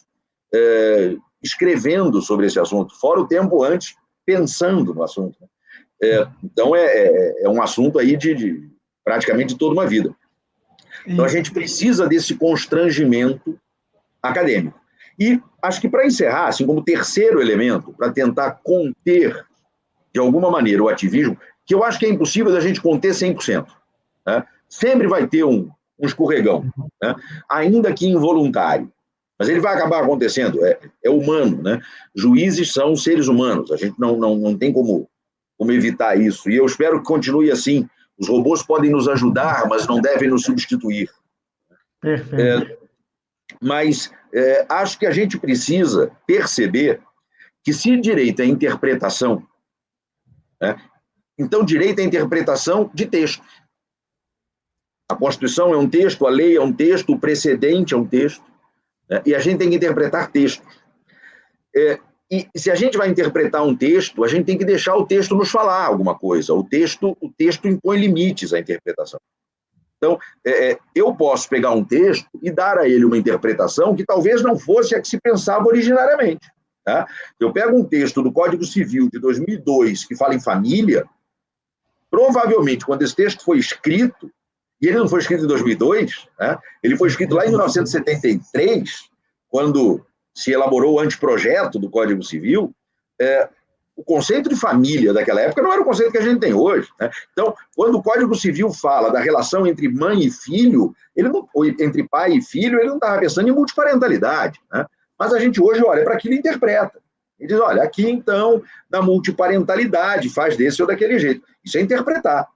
escrevendo sobre esse assunto, fora o tempo antes pensando no assunto. Então, é um assunto aí de praticamente toda uma vida. Então, a gente precisa desse constrangimento acadêmico. E acho que, para encerrar, assim como terceiro elemento, para tentar conter, de alguma maneira, o ativismo, que eu acho que é impossível da gente conter 100%. Né? Sempre vai ter um escorregão, né? Ainda que involuntário. Mas ele vai acabar acontecendo, é humano. Né? Juízes são seres humanos, a gente não tem como evitar isso. E eu espero que continue assim. Os robôs podem nos ajudar, mas não devem nos substituir. Perfeito. Mas acho que a gente precisa perceber que se direito é interpretação, né, então direito é interpretação de texto. A Constituição é um texto, a lei é um texto, o precedente é um texto, né, e a gente tem que interpretar textos. E se a gente vai interpretar um texto, a gente tem que deixar o texto nos falar alguma coisa. O texto impõe limites à interpretação. Então, eu posso pegar um texto e dar a ele uma interpretação que talvez não fosse a que se pensava originariamente. Tá? Eu pego um texto do Código Civil de 2002 que fala em família, provavelmente, quando esse texto foi escrito, e ele não foi escrito em 2002, né? Ele foi escrito lá em 1973, quando se elaborou o anteprojeto do Código Civil, o conceito de família daquela época não era o conceito que a gente tem hoje. Né? Então, quando o Código Civil fala da relação entre mãe e filho, entre pai e filho, ele não estava pensando em multiparentalidade. Né? Mas a gente hoje olha para aquilo e interpreta. E diz, olha, aqui então, na multiparentalidade, faz desse ou daquele jeito. Isso é interpretar.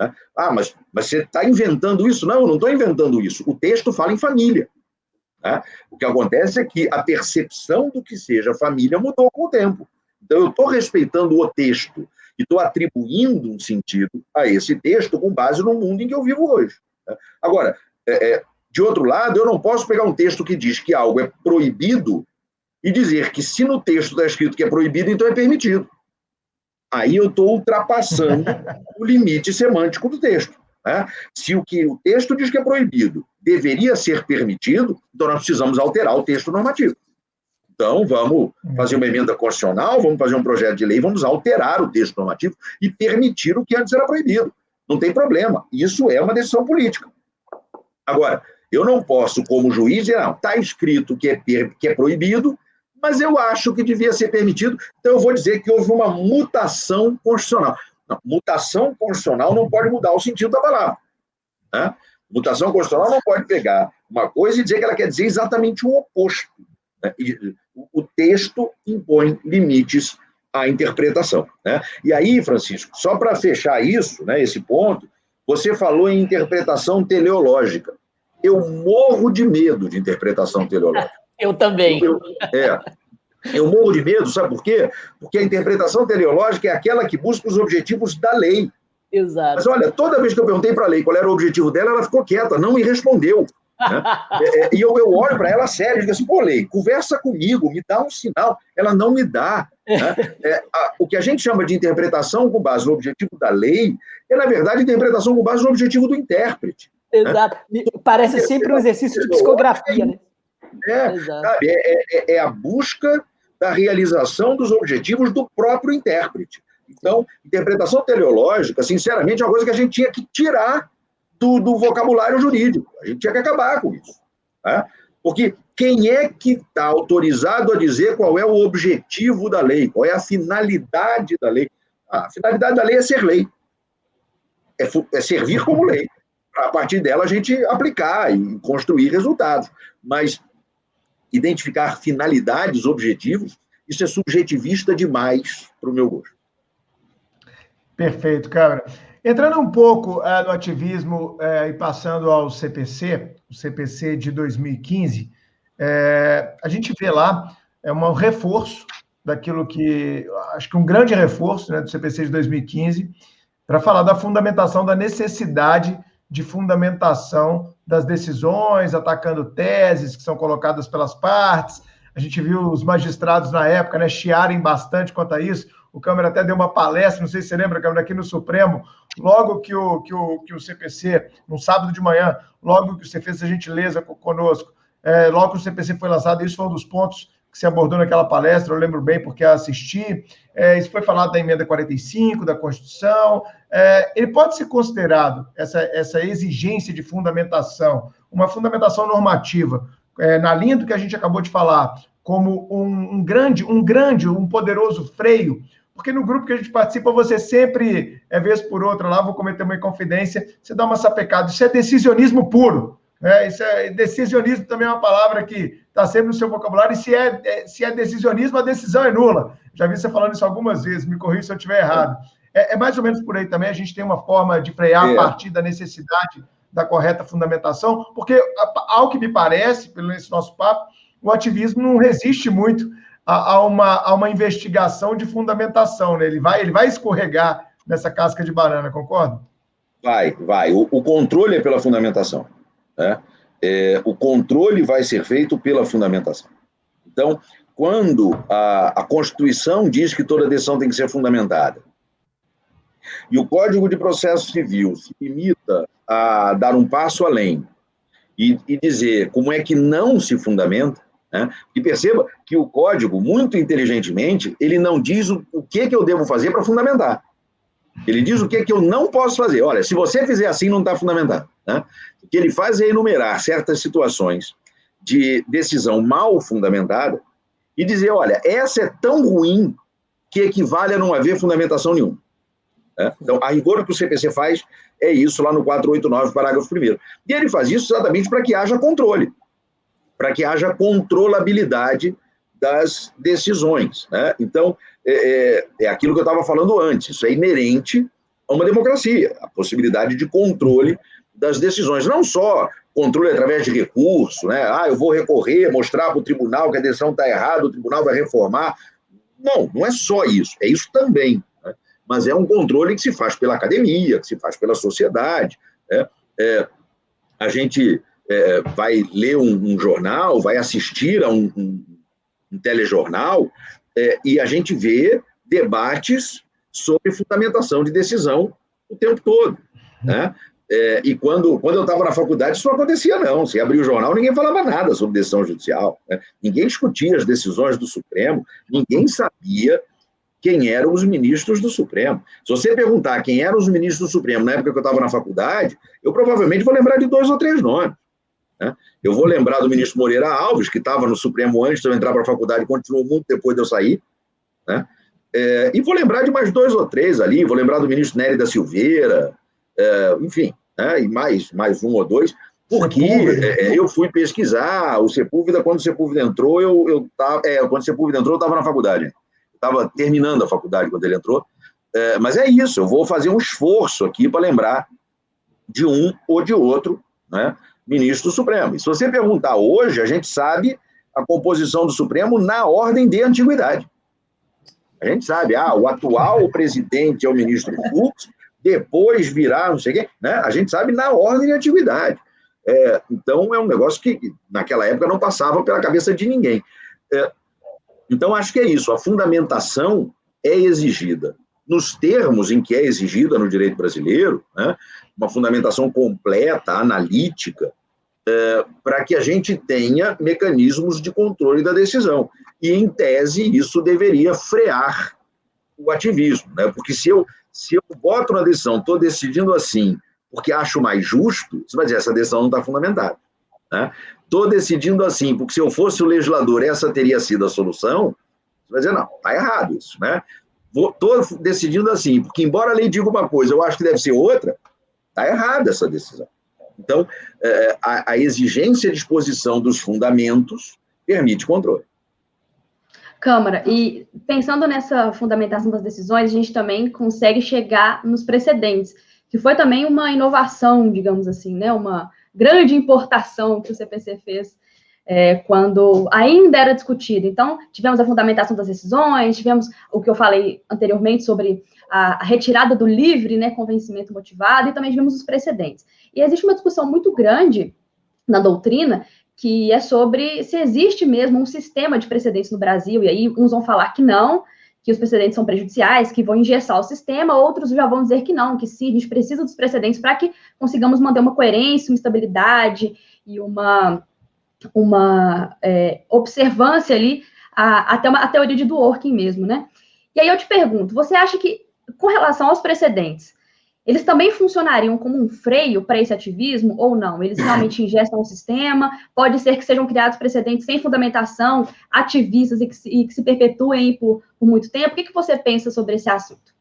Né? Mas você está inventando isso? Não, eu não estou inventando isso. O texto fala em família. Né? O que acontece é que a percepção do que seja família mudou com o tempo. Então, eu estou respeitando o texto e estou atribuindo um sentido a esse texto com base no mundo em que eu vivo hoje. Né? Agora, de outro lado, eu não posso pegar um texto que diz que algo é proibido e dizer que se no texto está escrito que é proibido, então é permitido. Aí eu estou ultrapassando o limite semântico do texto. Né? Se o que o texto diz que é proibido deveria ser permitido, então nós precisamos alterar o texto normativo. Então, vamos fazer uma emenda constitucional, vamos fazer um projeto de lei, vamos alterar o texto normativo e permitir o que antes era proibido. Não tem problema. Isso é uma decisão política. Agora, eu não posso, como juiz, dizer, não, está escrito que é proibido, mas eu acho que devia ser permitido, então eu vou dizer que houve uma mutação constitucional. Não, mutação constitucional não pode mudar o sentido da palavra. Né? Mutação constitucional não pode pegar uma coisa e dizer que ela quer dizer exatamente o oposto. Né? O texto impõe limites à interpretação. Né? E aí, Francisco, só para fechar isso, né, esse ponto, você falou em interpretação teleológica. Eu morro de medo de interpretação teleológica. Eu também. Eu morro de medo, sabe por quê? Porque a interpretação teleológica é aquela que busca os objetivos da lei. Exato. Mas olha, toda vez que eu perguntei para a lei qual era o objetivo dela, ela ficou quieta, não me respondeu. Né? E eu olho para ela sério e digo assim, pô, lei, conversa comigo, me dá um sinal. Ela não me dá. Né? O que a gente chama de interpretação com base no objetivo da lei é, na verdade, interpretação com base no objetivo do intérprete. Exato. Né? Parece sempre um exercício de psicografia, né? Sabe, é a busca da realização dos objetivos do próprio intérprete. Então, interpretação teleológica, sinceramente, é uma coisa que a gente tinha que tirar do vocabulário jurídico. A gente tinha que acabar com isso. Né? Porque quem é que está autorizado a dizer qual é o objetivo da lei, qual é a finalidade da lei? A finalidade da lei é ser lei. É servir como lei. A partir dela, a gente aplicar e construir resultados. Mas identificar finalidades, objetivos, Isso é subjetivista demais para o meu gosto. Perfeito, Câmara. Entrando um pouco no ativismo e passando ao CPC, o CPC de 2015, a gente vê lá um reforço daquilo que, acho que um grande reforço, né, do CPC de 2015, para falar da fundamentação, da necessidade de fundamentação das decisões, atacando teses que são colocadas pelas partes. A gente viu os magistrados na época, né, chiarem bastante quanto a isso. O Câmara até deu uma palestra, não sei se você lembra, Câmara, aqui no Supremo, logo que o CPC, no sábado de manhã, logo que você fez a gentileza conosco, logo que o CPC foi lançado, isso foi um dos pontos que se abordou naquela palestra, eu lembro bem porque assisti. Isso foi falado da emenda 45, da Constituição. Ele pode ser considerado, essa exigência de fundamentação, uma fundamentação normativa, na linha do que a gente acabou de falar, como um poderoso freio, porque no grupo que a gente participa, você sempre, vez por outra lá, vou cometer uma inconfidência, você dá uma sapecada. Isso é decisionismo puro. Decisionismo também é uma palavra que está sempre no seu vocabulário, e se é decisionismo, a decisão é nula. Já vi você falando isso algumas vezes, me corrija se eu estiver errado. É mais ou menos por aí também, a gente tem uma forma de frear a partir da necessidade da correta fundamentação, porque, ao que me parece, pelo esse nosso papo, o ativismo não resiste muito a uma investigação de fundamentação, né? Ele vai escorregar nessa casca de banana, concorda? Vai. O controle é pela fundamentação. Né? O controle vai ser feito pela fundamentação. Então, quando a Constituição diz que toda decisão tem que ser fundamentada, e o Código de Processo Civil se limita a dar um passo além e dizer como é que não se fundamenta, né? E perceba que o Código, muito inteligentemente, ele não diz o que eu devo fazer para fundamentar. Ele diz o que eu não posso fazer. Olha, se você fizer assim, não está fundamentado. Né? O que ele faz é enumerar certas situações de decisão mal fundamentada e dizer, olha, essa é tão ruim que equivale a não haver fundamentação nenhuma. Né? Então, a rigor, o que o CPC faz é isso lá no 489, parágrafo 1º. E ele faz isso exatamente para que haja controle, para que haja controlabilidade das decisões. Né? Então, é aquilo que eu estava falando antes, isso é inerente a uma democracia, a possibilidade de controle das decisões, não só controle através de recurso, né? Eu vou recorrer, mostrar para o tribunal que a decisão está errada, o tribunal vai reformar. Não é só isso, é isso também, né? Mas é um controle que se faz pela academia, que se faz pela sociedade. Né? A gente vai ler um jornal, vai assistir a um telejornal, e a gente vê debates sobre fundamentação de decisão o tempo todo. Né? E quando eu estava na faculdade, isso não acontecia, não. Se abria o jornal, ninguém falava nada sobre decisão judicial. Né? Ninguém discutia as decisões do Supremo, ninguém sabia quem eram os ministros do Supremo. Se você perguntar quem eram os ministros do Supremo na época que eu estava na faculdade, eu provavelmente vou lembrar de 2 ou 3 nomes. Né? Eu vou lembrar do ministro Moreira Alves, que estava no Supremo antes de eu entrar para a faculdade e continuou muito depois de eu sair. Né? E vou lembrar de mais 2 ou 3 ali, vou lembrar do ministro Nery da Silveira, enfim, né? E mais 1 ou 2, porque eu fui pesquisar o Sepúlveda. Quando o Sepúlveda entrou, quando o Sepúlveda entrou, eu estava na faculdade. Estava terminando a faculdade quando ele entrou. Mas é isso, eu vou fazer um esforço aqui para lembrar de um ou de outro, né, ministro do Supremo. E se você perguntar hoje, a gente sabe a composição do Supremo na ordem de antiguidade. A gente sabe, o atual presidente é o ministro Fux, depois virá não sei quem, né? A gente sabe na ordem de antiguidade. Então, é um negócio que naquela época não passava pela cabeça de ninguém. Então, acho que é isso, a fundamentação é exigida nos termos em que é exigida no direito brasileiro, né? Uma fundamentação completa, analítica, para que a gente tenha mecanismos de controle da decisão. E, em tese, isso deveria frear o ativismo, né? Porque se eu boto na decisão, estou decidindo assim, porque acho mais justo, você vai dizer, essa decisão não está fundamentada. Estou decidindo assim, porque se eu fosse o legislador, essa teria sido a solução, você vai dizer, não, está errado isso. Estou decidindo assim, porque embora a lei diga uma coisa, eu acho que deve ser outra, está errada essa decisão. Então, a exigência de exposição dos fundamentos permite controle. Câmara. E pensando nessa fundamentação das decisões, a gente também consegue chegar nos precedentes, que foi também uma inovação, digamos assim, né? Uma grande importação que o CPC fez quando ainda era discutido. Então, tivemos a fundamentação das decisões, tivemos o que eu falei anteriormente sobre a retirada do livre, né, convencimento motivado, e também tivemos os precedentes. E existe uma discussão muito grande na doutrina, que é sobre se existe mesmo um sistema de precedentes no Brasil, e aí uns vão falar que não, que os precedentes são prejudiciais, que vão engessar o sistema, outros já vão dizer que não, que sim, a gente precisa dos precedentes para que consigamos manter uma coerência, uma estabilidade e uma observância ali, até a teoria de Dworkin mesmo, né? E aí eu te pergunto, você acha que, com relação aos precedentes, eles também funcionariam como um freio para esse ativismo ou não? Eles realmente ingestam o sistema? Pode ser que sejam criados precedentes sem fundamentação, ativistas e que se perpetuem por muito tempo? O que você pensa sobre esse assunto?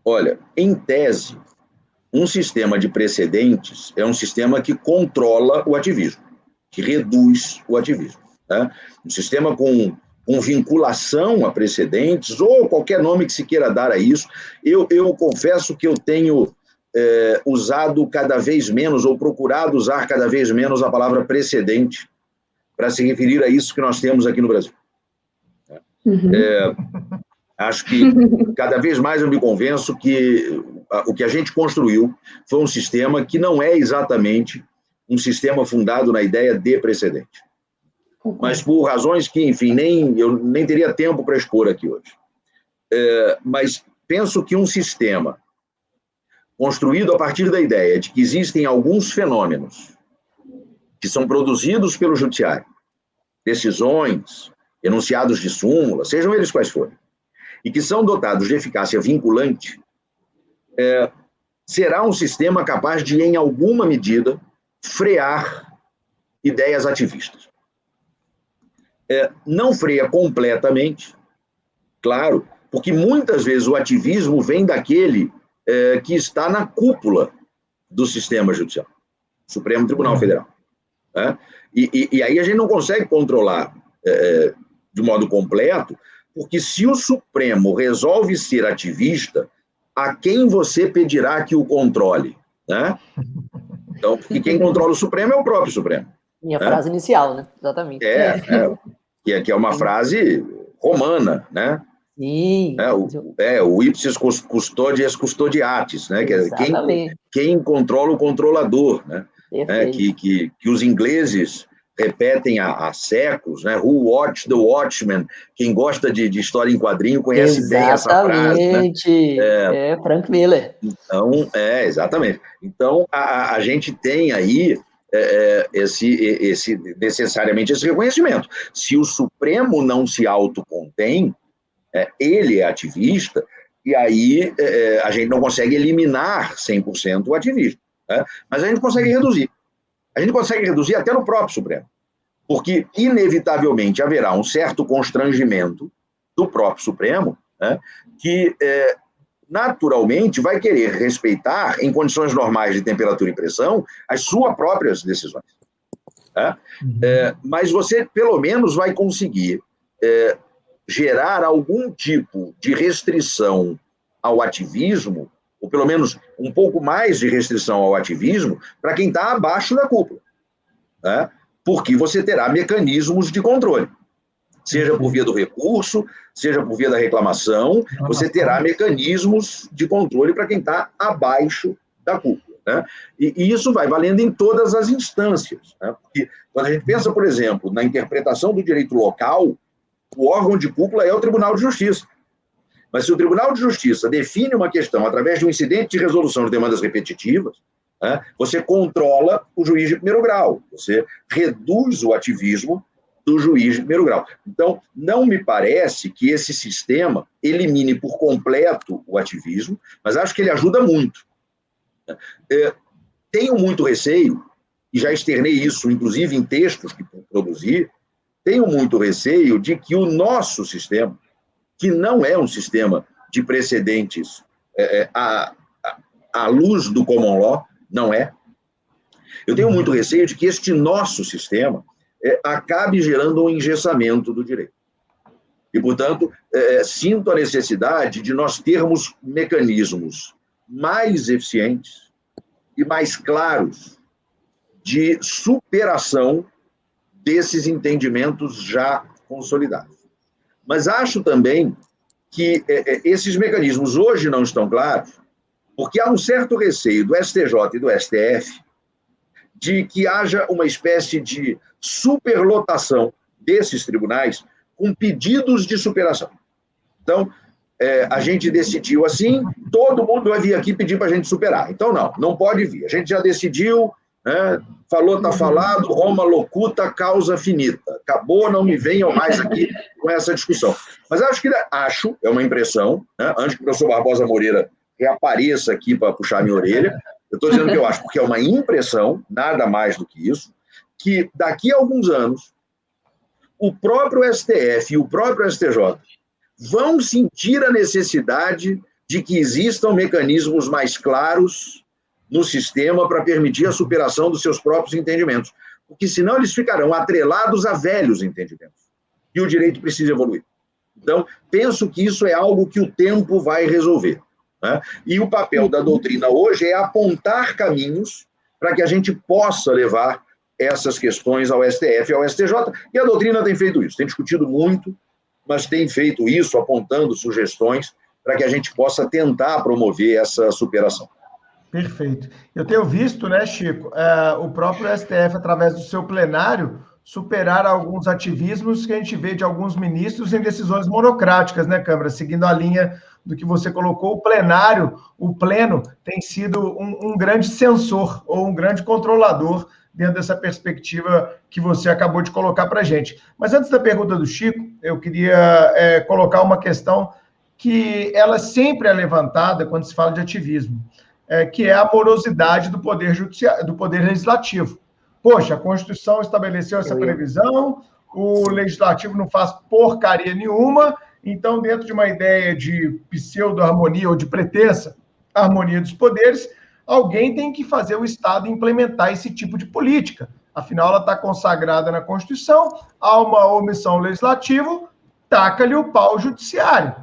Olha, em tese, um sistema de precedentes é um sistema que controla o ativismo, que reduz o ativismo. Né? Um sistema com vinculação a precedentes, ou qualquer nome que se queira dar a isso. Eu confesso que eu tenho usado cada vez menos, ou procurado usar cada vez menos a palavra precedente para se referir a isso que nós temos aqui no Brasil. Acho que cada vez mais eu me convenço que o que a gente construiu foi um sistema que não é exatamente um sistema fundado na ideia de precedente. Mas por razões que, enfim, eu nem teria tempo para expor aqui hoje. Mas penso que um sistema construído a partir da ideia de que existem alguns fenômenos que são produzidos pelo judiciário, decisões, enunciados de súmula, sejam eles quais forem, e que são dotados de eficácia vinculante, será um sistema capaz de, em alguma medida, frear ideias ativistas. Não freia completamente, claro, porque muitas vezes o ativismo vem daquele que está na cúpula do sistema judicial, Supremo Tribunal Federal. Né? E aí a gente não consegue controlar de modo completo, porque se o Supremo resolve ser ativista, a quem você pedirá que o controle? Né? Então, porque quem controla o Supremo é o próprio Supremo. Minha frase inicial, né? Exatamente. Que é uma frase romana, né? Sim. O ipsis custodies custodiatis, né? Que é quem controla o controlador, né? Que os ingleses repetem há séculos, né? Who watched the watchman? Quem gosta de história em quadrinho conhece bem essa frase. Exatamente. Frank Miller. Então, exatamente. Então, a gente tem aí necessariamente esse reconhecimento. Se o Supremo não se autocontém, ele é ativista, e aí a gente não consegue eliminar 100% o ativismo, né? Mas a gente consegue reduzir. A gente consegue reduzir até no próprio Supremo, porque inevitavelmente haverá um certo constrangimento do próprio Supremo, né, que naturalmente vai querer respeitar, em condições normais de temperatura e pressão, as suas próprias decisões. Né? Mas você, pelo menos, vai conseguir gerar algum tipo de restrição ao ativismo, ou pelo menos um pouco mais de restrição ao ativismo, para quem está abaixo da cúpula. Né? Porque você terá mecanismos de controle. Seja por via do recurso, seja por via da reclamação, você terá mecanismos de controle para quem está abaixo da cúpula. Né? E isso vai valendo em todas as instâncias. Né? Porque quando a gente pensa, por exemplo, na interpretação do direito local, o órgão de cúpula é o Tribunal de Justiça. Mas se o Tribunal de Justiça define uma questão através de um incidente de resolução de demandas repetitivas, né, você controla o juiz de primeiro grau, você reduz o ativismo do juiz de primeiro grau. Então, não me parece que esse sistema elimine por completo o ativismo, mas acho que ele ajuda muito. Tenho muito receio, e já externei isso, inclusive em textos que produzi, tenho muito receio de que o nosso sistema, que não é um sistema de precedentes à luz do common law, não é. Eu tenho muito receio de que este nosso sistema acabe gerando um engessamento do direito. E, portanto, sinto a necessidade de nós termos mecanismos mais eficientes e mais claros de superação desses entendimentos já consolidados. Mas acho também que esses mecanismos hoje não estão claros, porque há um certo receio do STJ e do STF de que haja uma espécie de superlotação desses tribunais com pedidos de superação. Então, a gente decidiu assim, todo mundo vai vir aqui pedir para a gente superar. Então, não pode vir. A gente já decidiu, né? Falou, está falado, Roma locuta, causa finita. Acabou, não me venham mais aqui com essa discussão. Mas acho, é uma impressão, né? Antes que o professor Barbosa Moreira reapareça aqui para puxar minha orelha, eu estou dizendo que eu acho, porque é uma impressão, nada mais do que isso, que daqui a alguns anos, o próprio STF e o próprio STJ vão sentir a necessidade de que existam mecanismos mais claros no sistema para permitir a superação dos seus próprios entendimentos. Porque senão eles ficarão atrelados a velhos entendimentos. E o direito precisa evoluir. Então, penso que isso é algo que o tempo vai resolver, né? E o papel da doutrina hoje é apontar caminhos para que a gente possa levar essas questões ao STF e ao STJ. E a doutrina tem feito isso, tem discutido muito, mas tem feito isso, apontando sugestões para que a gente possa tentar promover essa superação. Perfeito. Eu tenho visto, né, Chico, o próprio STF, através do seu plenário, superar alguns ativismos que a gente vê de alguns ministros em decisões monocráticas, né, Câmara? Seguindo a linha do que você colocou, o plenário, o pleno, tem sido um grande censor ou um grande controlador dentro dessa perspectiva que você acabou de colocar para a gente. Mas antes da pergunta do Chico, eu queria colocar uma questão que ela sempre é levantada quando se fala de ativismo, que é a morosidade do poder judiciário, do poder legislativo. Poxa, a Constituição estabeleceu essa previsão, o legislativo não faz porcaria nenhuma, então, dentro de uma ideia de pseudo-harmonia ou de pretensa harmonia dos poderes, alguém tem que fazer o Estado implementar esse tipo de política. Afinal, ela está consagrada na Constituição, há uma omissão legislativa, taca-lhe o pau judiciário.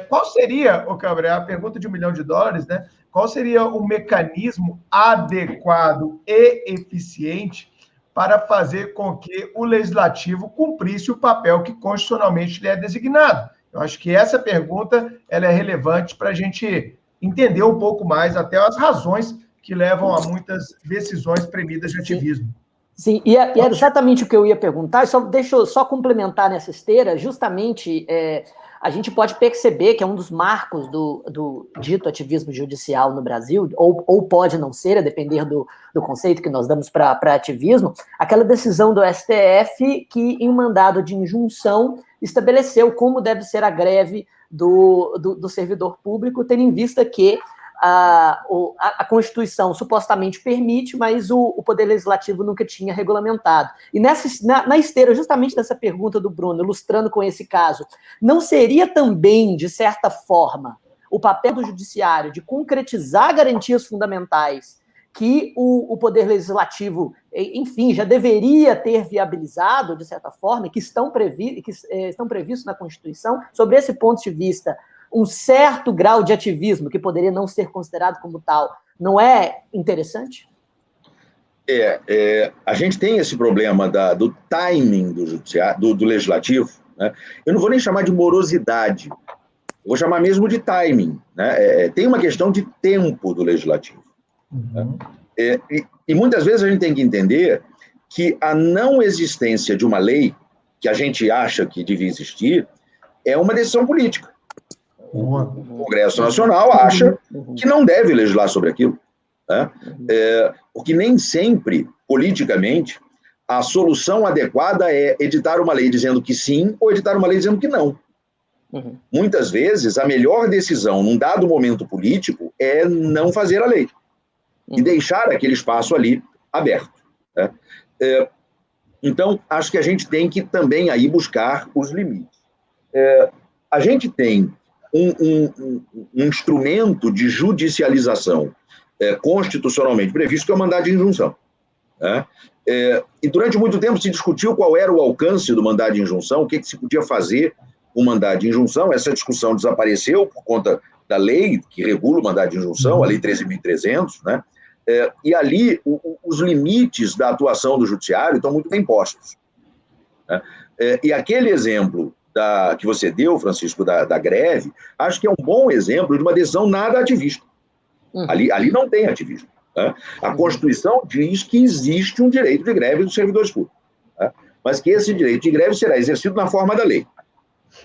Qual seria, Câmara, a pergunta de $1 milhão, né? Qual seria o mecanismo adequado e eficiente para fazer com que o legislativo cumprisse o papel que constitucionalmente lhe é designado? Eu acho que essa pergunta ela é relevante para a gente entender um pouco mais até as razões que levam a muitas decisões premidas de ativismo. Sim, e era exatamente o que eu ia perguntar, deixa eu só complementar nessa esteira, justamente a gente pode perceber que é um dos marcos do dito ativismo judicial no Brasil, ou pode não ser, a depender do conceito que nós damos para ativismo, aquela decisão do STF que, em mandado de injunção, estabeleceu como deve ser a greve do servidor público, tendo em vista que a Constituição supostamente permite, mas o Poder Legislativo nunca tinha regulamentado. E na esteira justamente dessa pergunta do Bruno, ilustrando com esse caso, não seria também, de certa forma, o papel do Judiciário de concretizar garantias fundamentais que o Poder Legislativo, enfim, já deveria ter viabilizado, de certa forma, que estão previstos na Constituição? Sobre esse ponto de vista, um certo grau de ativismo, que poderia não ser considerado como tal, não é interessante? A gente tem esse problema do timing do judiciário, do legislativo, né? Eu não vou nem chamar de morosidade, eu vou chamar mesmo de timing, né? Tem uma questão de tempo do legislativo. Uhum. Né? E muitas vezes a gente tem que entender que a não existência de uma lei, que a gente acha que devia existir, é uma decisão política. O Congresso Nacional acha que não deve legislar sobre aquilo, né? Porque nem sempre, politicamente, a solução adequada é editar uma lei dizendo que sim ou editar uma lei dizendo que não. Uhum. Muitas vezes, a melhor decisão num dado momento político é não fazer a lei e deixar aquele espaço ali aberto, né? Então, acho que a gente tem que também aí buscar os limites. A gente tem um instrumento de judicialização constitucionalmente previsto, que é o mandado de injunção, né? E durante muito tempo se discutiu qual era o alcance do mandado de injunção, o que se podia fazer o mandado de injunção. Essa discussão desapareceu por conta da lei que regula o mandado de injunção, a Lei 13.300, né? E ali os limites da atuação do judiciário estão muito bem postos, né? E aquele exemplo que você deu, Francisco, da greve, acho que é um bom exemplo de uma decisão nada ativista. Ali não tem ativismo, né? A Constituição diz que existe um direito de greve dos servidores públicos, né? Mas que esse direito de greve será exercido na forma da lei.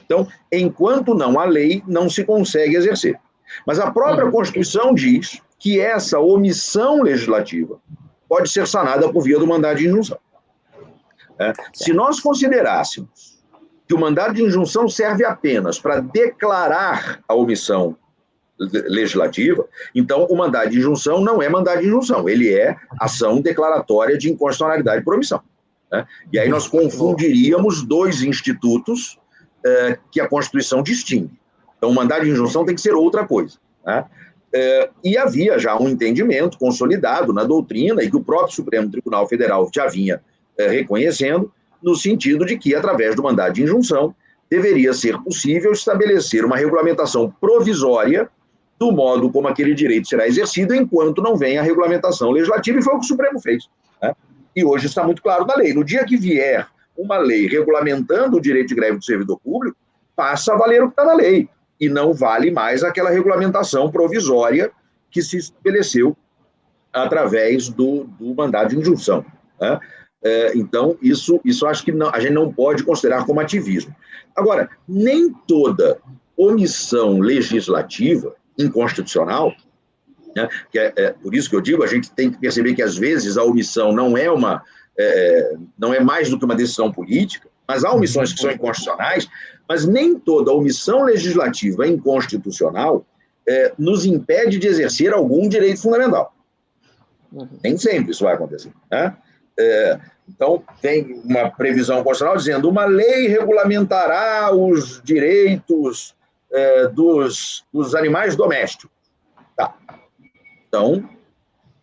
Então, enquanto não há lei, não se consegue exercer. Mas a própria Constituição diz que essa omissão legislativa pode ser sanada por via do mandado de injunção. Se nós considerássemos que o mandado de injunção serve apenas para declarar a omissão legislativa, então o mandado de injunção não é mandado de injunção, ele é ação declaratória de inconstitucionalidade por omissão, né? E aí nós confundiríamos dois institutos que a Constituição distingue. Então o mandado de injunção tem que ser outra coisa, né? E havia já um entendimento consolidado na doutrina e que o próprio Supremo Tribunal Federal já vinha reconhecendo, no sentido de que, através do mandado de injunção, deveria ser possível estabelecer uma regulamentação provisória do modo como aquele direito será exercido enquanto não vem a regulamentação legislativa, e foi o que o Supremo fez, né? E hoje está muito claro na lei. No dia que vier uma lei regulamentando o direito de greve do servidor público, passa a valer o que está na lei, e não vale mais aquela regulamentação provisória que se estabeleceu através do mandado de injunção, né? Então, isso acho que a gente não pode considerar como ativismo. Agora, nem toda omissão legislativa inconstitucional, né, por isso que eu digo, a gente tem que perceber que, às vezes, a omissão não é mais do que uma decisão política, mas há omissões que são inconstitucionais, mas nem toda omissão legislativa inconstitucional nos impede de exercer algum direito fundamental. Nem sempre isso vai acontecer, né? Então, tem uma previsão constitucional dizendo uma lei regulamentará os direitos dos animais domésticos. Tá. Então,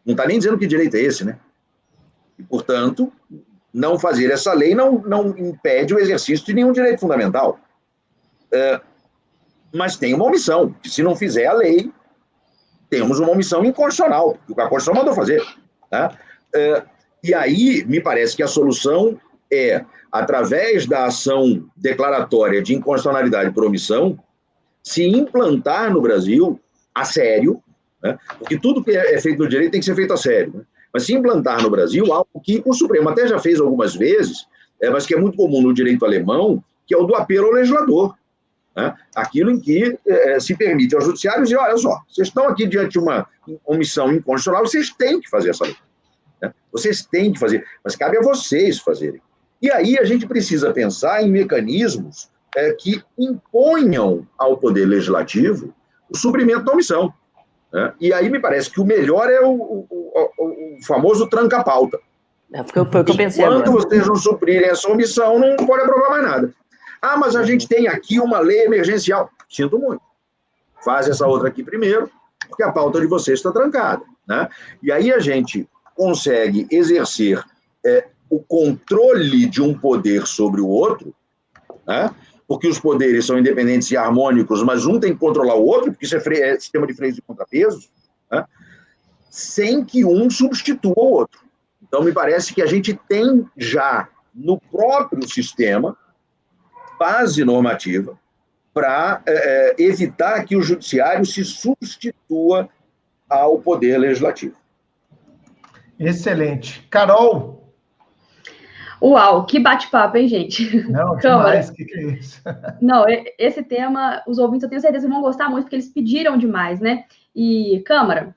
não está nem dizendo que direito é esse, né? E, portanto, não fazer essa lei não impede o exercício de nenhum direito fundamental. Mas tem uma omissão, que se não fizer a lei, temos uma omissão inconstitucional, porque a Constituição mandou fazer, né? E aí, me parece que a solução é, através da ação declaratória de inconstitucionalidade por omissão, se implantar no Brasil a sério, né? Porque tudo que é feito no direito tem que ser feito a sério, né? Mas se implantar no Brasil algo que o Supremo até já fez algumas vezes, mas que é muito comum no direito alemão, que é o do apelo ao legislador, né? Aquilo em que se permite ao judiciário dizer, olha só, vocês estão aqui diante de uma omissão inconstitucional, vocês têm que fazer essa lei. Vocês têm que fazer, mas cabe a vocês fazerem. E aí a gente precisa pensar em mecanismos que imponham ao Poder Legislativo o suprimento da omissão, né? E aí me parece que o melhor é o famoso tranca-pauta. Foi o que eu pensei agora. Enquanto vocês não suprirem essa omissão, não pode aprovar mais nada. Ah, mas a gente tem aqui uma lei emergencial. Sinto muito. Faz essa outra aqui primeiro, porque a pauta de vocês está trancada, né? E aí a gente consegue exercer o controle de um poder sobre o outro, né? Porque os poderes são independentes e harmônicos, mas um tem que controlar o outro, porque isso é sistema de freios e contrapesos, né? Sem que um substitua o outro. Então, me parece que a gente tem já no próprio sistema base normativa para evitar que o judiciário se substitua ao poder legislativo. Excelente. Carol? Uau, que bate-papo, hein, gente? Não, demais, o que é isso? Não, esse tema, os ouvintes, eu tenho certeza que vão gostar muito, porque eles pediram demais, né? E, Câmara,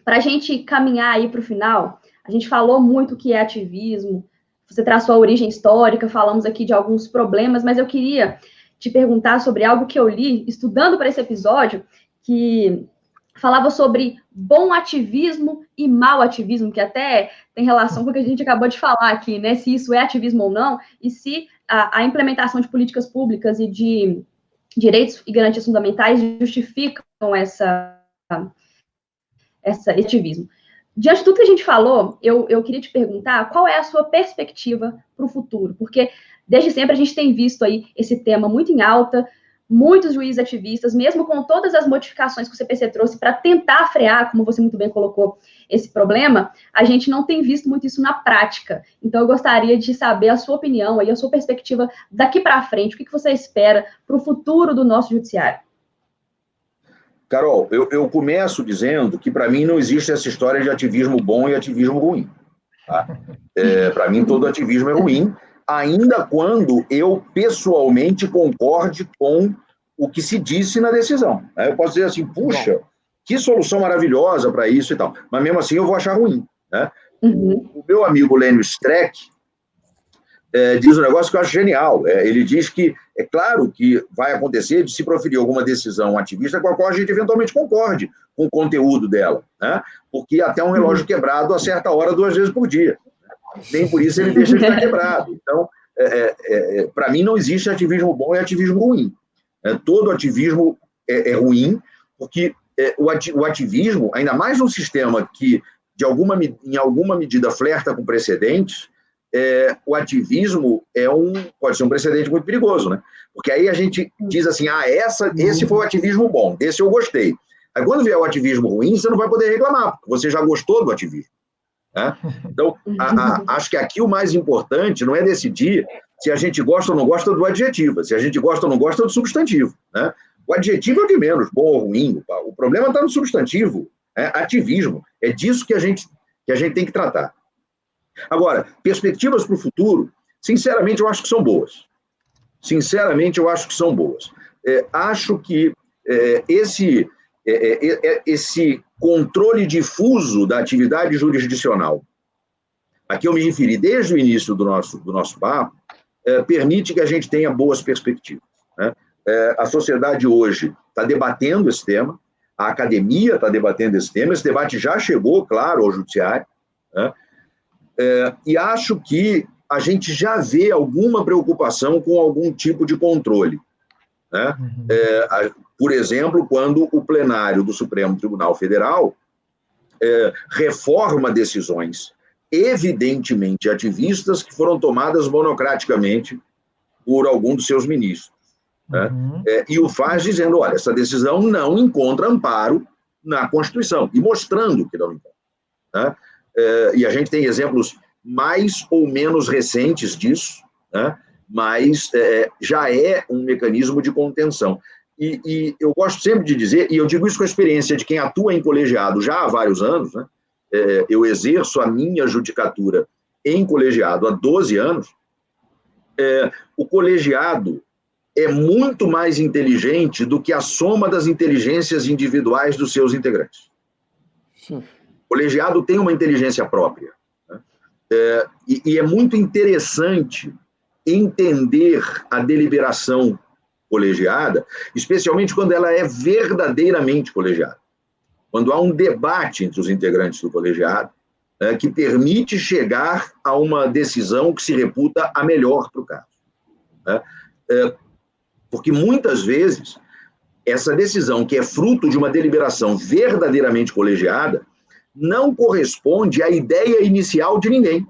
para a gente caminhar aí para o final, a gente falou muito o que é ativismo, você traçou a origem histórica, falamos aqui de alguns problemas, mas eu queria te perguntar sobre algo que eu li, estudando para esse episódio, que falava sobre bom ativismo e mau ativismo, que até tem relação com o que a gente acabou de falar aqui, né? Se isso é ativismo ou não, e se a implementação de políticas públicas e de direitos e garantias fundamentais justificam esse ativismo. Diante de tudo que a gente falou, eu queria te perguntar qual é a sua perspectiva para o futuro, porque Desde sempre a gente tem visto aí esse tema muito em alta, muitos juízes ativistas, mesmo com todas as modificações que o CPC trouxe para tentar frear, como você muito bem colocou, esse problema, a gente não tem visto muito isso na prática. Então, eu gostaria de saber a sua opinião, aí, a sua perspectiva daqui para frente, o que você espera para o futuro do nosso judiciário? Carol, eu começo dizendo que, para mim, não existe essa história de ativismo bom e ativismo ruim. Tá? Para mim, todo ativismo é ruim, ainda quando eu, pessoalmente, concorde com o que se disse na decisão. Eu posso dizer assim, puxa, que solução maravilhosa para isso e tal, mas mesmo assim eu vou achar ruim. Né? O meu amigo Lênio Streck diz um negócio que eu acho genial. Ele diz que é claro que vai acontecer de se proferir alguma decisão ativista com a qual a gente eventualmente concorde com o conteúdo dela, né? Porque até um relógio quebrado acerta a hora 2 vezes por dia. Nem por isso ele deixa de estar quebrado. Então, para mim, não existe ativismo bom e ativismo ruim. Todo ativismo é ruim, porque o ativismo, ainda mais num sistema que, em alguma medida, flerta com precedentes, o ativismo pode ser um precedente muito perigoso, né? Porque aí a gente diz assim, esse foi o ativismo bom, desse eu gostei. Aí quando vier o ativismo ruim, você não vai poder reclamar, porque você já gostou do ativismo. Né? Então, acho que aqui o mais importante não é decidir se a gente gosta ou não gosta do adjetivo, se a gente gosta ou não gosta do substantivo. Né? O adjetivo é o de menos, bom ou ruim. O problema está no substantivo, ativismo. É disso que a gente tem que tratar. Agora, perspectivas para o futuro, sinceramente, eu acho que são boas. Acho que esse controle difuso da atividade jurisdicional, a que eu me referi desde o início do nosso papo, permite que a gente tenha boas perspectivas. Né? A sociedade hoje está debatendo esse tema, a academia está debatendo esse tema, esse debate já chegou, claro, ao judiciário, né? E acho que a gente já vê alguma preocupação com algum tipo de controle. Né? Por exemplo, quando o plenário do Supremo Tribunal Federal reforma decisões evidentemente ativistas que foram tomadas monocraticamente por algum dos seus ministros. Né? E o faz dizendo, olha, essa decisão não encontra amparo na Constituição, e mostrando que não encontra. Né? E a gente tem exemplos mais ou menos recentes disso, né? Mas já é um mecanismo de contenção. E eu gosto sempre de dizer, e eu digo isso com a experiência de quem atua em colegiado já há vários anos, né? Eu exerço a minha judicatura em colegiado há 12 anos, o colegiado é muito mais inteligente do que a soma das inteligências individuais dos seus integrantes. Sim. O colegiado tem uma inteligência própria. Né? E é muito interessante entender a deliberação colegiada, especialmente quando ela é verdadeiramente colegiada. Quando há um debate entre os integrantes do colegiado, que permite chegar a uma decisão que se reputa a melhor para o caso. Né? Porque muitas vezes, essa decisão, que é fruto de uma deliberação verdadeiramente colegiada, não corresponde à ideia inicial de ninguém.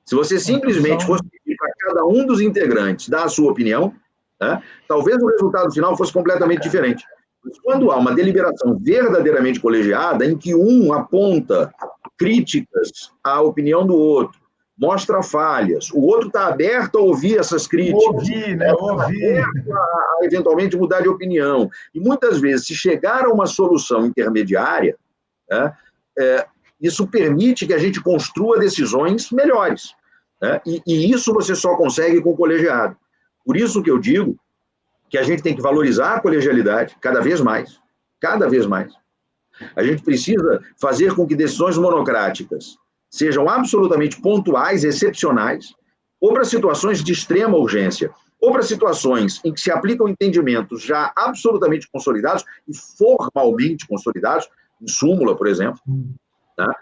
Se você simplesmente fosse pedir para cada um dos integrantes dar a sua opinião, né, talvez o resultado final fosse completamente diferente. Mas quando há uma deliberação verdadeiramente colegiada, em que um aponta críticas à opinião do outro, mostra falhas, o outro está aberto a ouvir essas críticas. Ouvir. A eventualmente mudar de opinião. E muitas vezes, se chegar a uma solução intermediária, né, isso permite que a gente construa decisões melhores. Né? E isso você só consegue com o colegiado. Por isso que eu digo que a gente tem que valorizar a colegialidade cada vez mais. Cada vez mais. A gente precisa fazer com que decisões monocráticas sejam absolutamente pontuais, excepcionais, ou para situações de extrema urgência, ou para situações em que se aplicam entendimentos já absolutamente consolidados e formalmente consolidados, em súmula, por exemplo. Tá?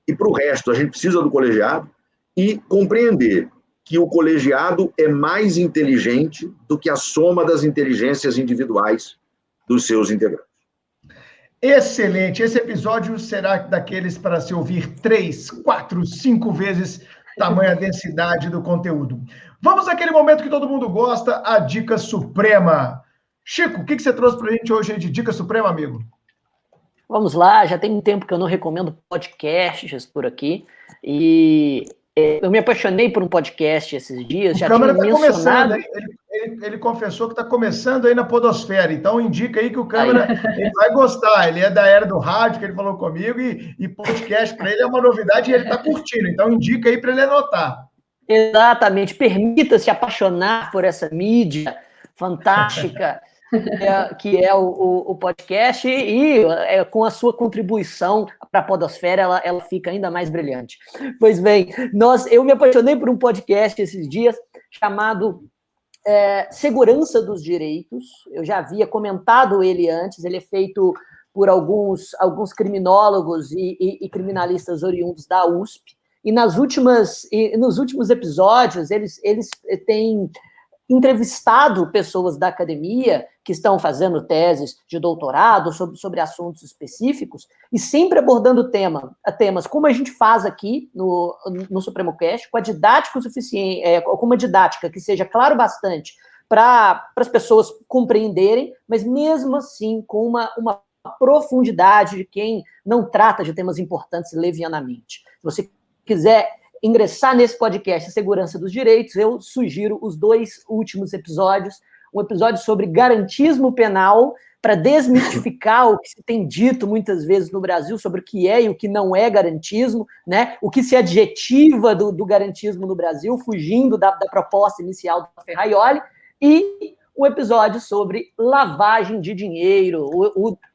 E para o resto, a gente precisa do colegiado e compreender que o colegiado é mais inteligente do que a soma das inteligências individuais dos seus integrantes. Excelente. Esse episódio será daqueles para se ouvir 3, 4, 5 vezes, tamanha densidade do conteúdo. Vamos àquele momento que todo mundo gosta, a Dica Suprema. Chico, o que você trouxe para a gente hoje aí de Dica Suprema, amigo? Vamos lá, já tem um tempo que eu não recomendo podcasts por aqui, e eu me apaixonei por um podcast esses dias, já tinha mencionado... Ele confessou que está começando aí na podosfera, então indica aí que o Câmara ele vai gostar, ele é da era do rádio, que ele falou comigo, e podcast para ele é uma novidade e ele está curtindo, então indica aí para ele anotar. Exatamente, permita-se apaixonar por essa mídia fantástica que é o podcast, e com a sua contribuição para a podosfera, ela fica ainda mais brilhante. Pois bem, eu me apaixonei por um podcast esses dias chamado Segurança dos Direitos. Eu já havia comentado ele antes, ele é feito por alguns criminólogos e criminalistas oriundos da USP, e nos últimos episódios eles têm entrevistado pessoas da academia que estão fazendo teses de doutorado sobre assuntos específicos, e sempre abordando temas como a gente faz aqui no Supremo Cast, com a didática suficiente, com uma didática que seja claro bastante para as pessoas compreenderem, mas mesmo assim com uma profundidade de quem não trata de temas importantes levianamente. Se você quiser ingressar nesse podcast Segurança dos Direitos, eu sugiro os 2 últimos episódios, um episódio sobre garantismo penal, para desmistificar o que se tem dito muitas vezes no Brasil sobre o que é e o que não é garantismo, né? O que se adjetiva do garantismo no Brasil, fugindo da proposta inicial do Ferraioli, e um episódio sobre lavagem de dinheiro.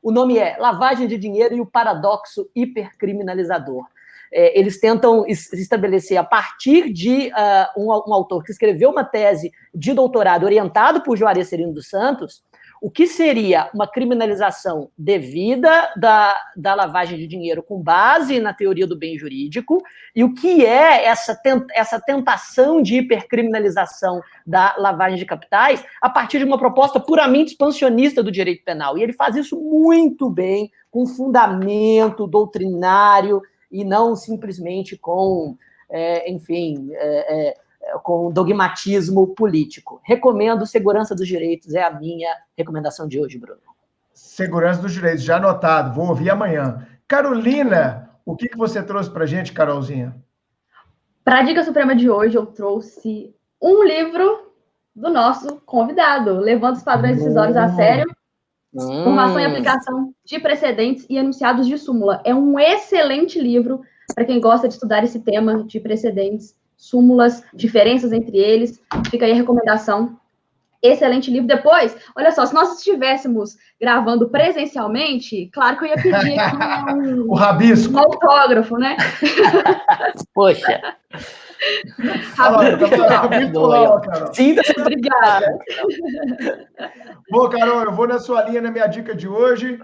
O nome é Lavagem de Dinheiro e o Paradoxo Hipercriminalizador. Eles tentam estabelecer, a partir de um autor que escreveu uma tese de doutorado orientado por Juarez Serino dos Santos, o que seria uma criminalização devida da lavagem de dinheiro com base na teoria do bem jurídico, e o que é essa tentação de hipercriminalização da lavagem de capitais a partir de uma proposta puramente expansionista do direito penal. E ele faz isso muito bem, com fundamento doutrinário, e não simplesmente com, com dogmatismo político. Recomendo Segurança dos Direitos, é a minha recomendação de hoje, Bruno. Segurança dos Direitos, já anotado, vou ouvir amanhã. Carolina, o que você trouxe para a gente, Carolzinha? Para a Dica Suprema de hoje, eu trouxe um livro do nosso convidado, Levando os Padrões Decisórios a Sério, Formação e Aplicação de Precedentes e Enunciados de Súmula. É um excelente livro para quem gosta de estudar esse tema de precedentes, súmulas, diferenças entre eles. Fica aí a recomendação. Excelente livro. Depois, olha só, se nós estivéssemos gravando presencialmente, claro que eu ia pedir aqui o rabisco. Um autógrafo, né? Poxa. Sinta-se obrigada. Bom, Carol, eu vou na sua linha, na minha dica de hoje.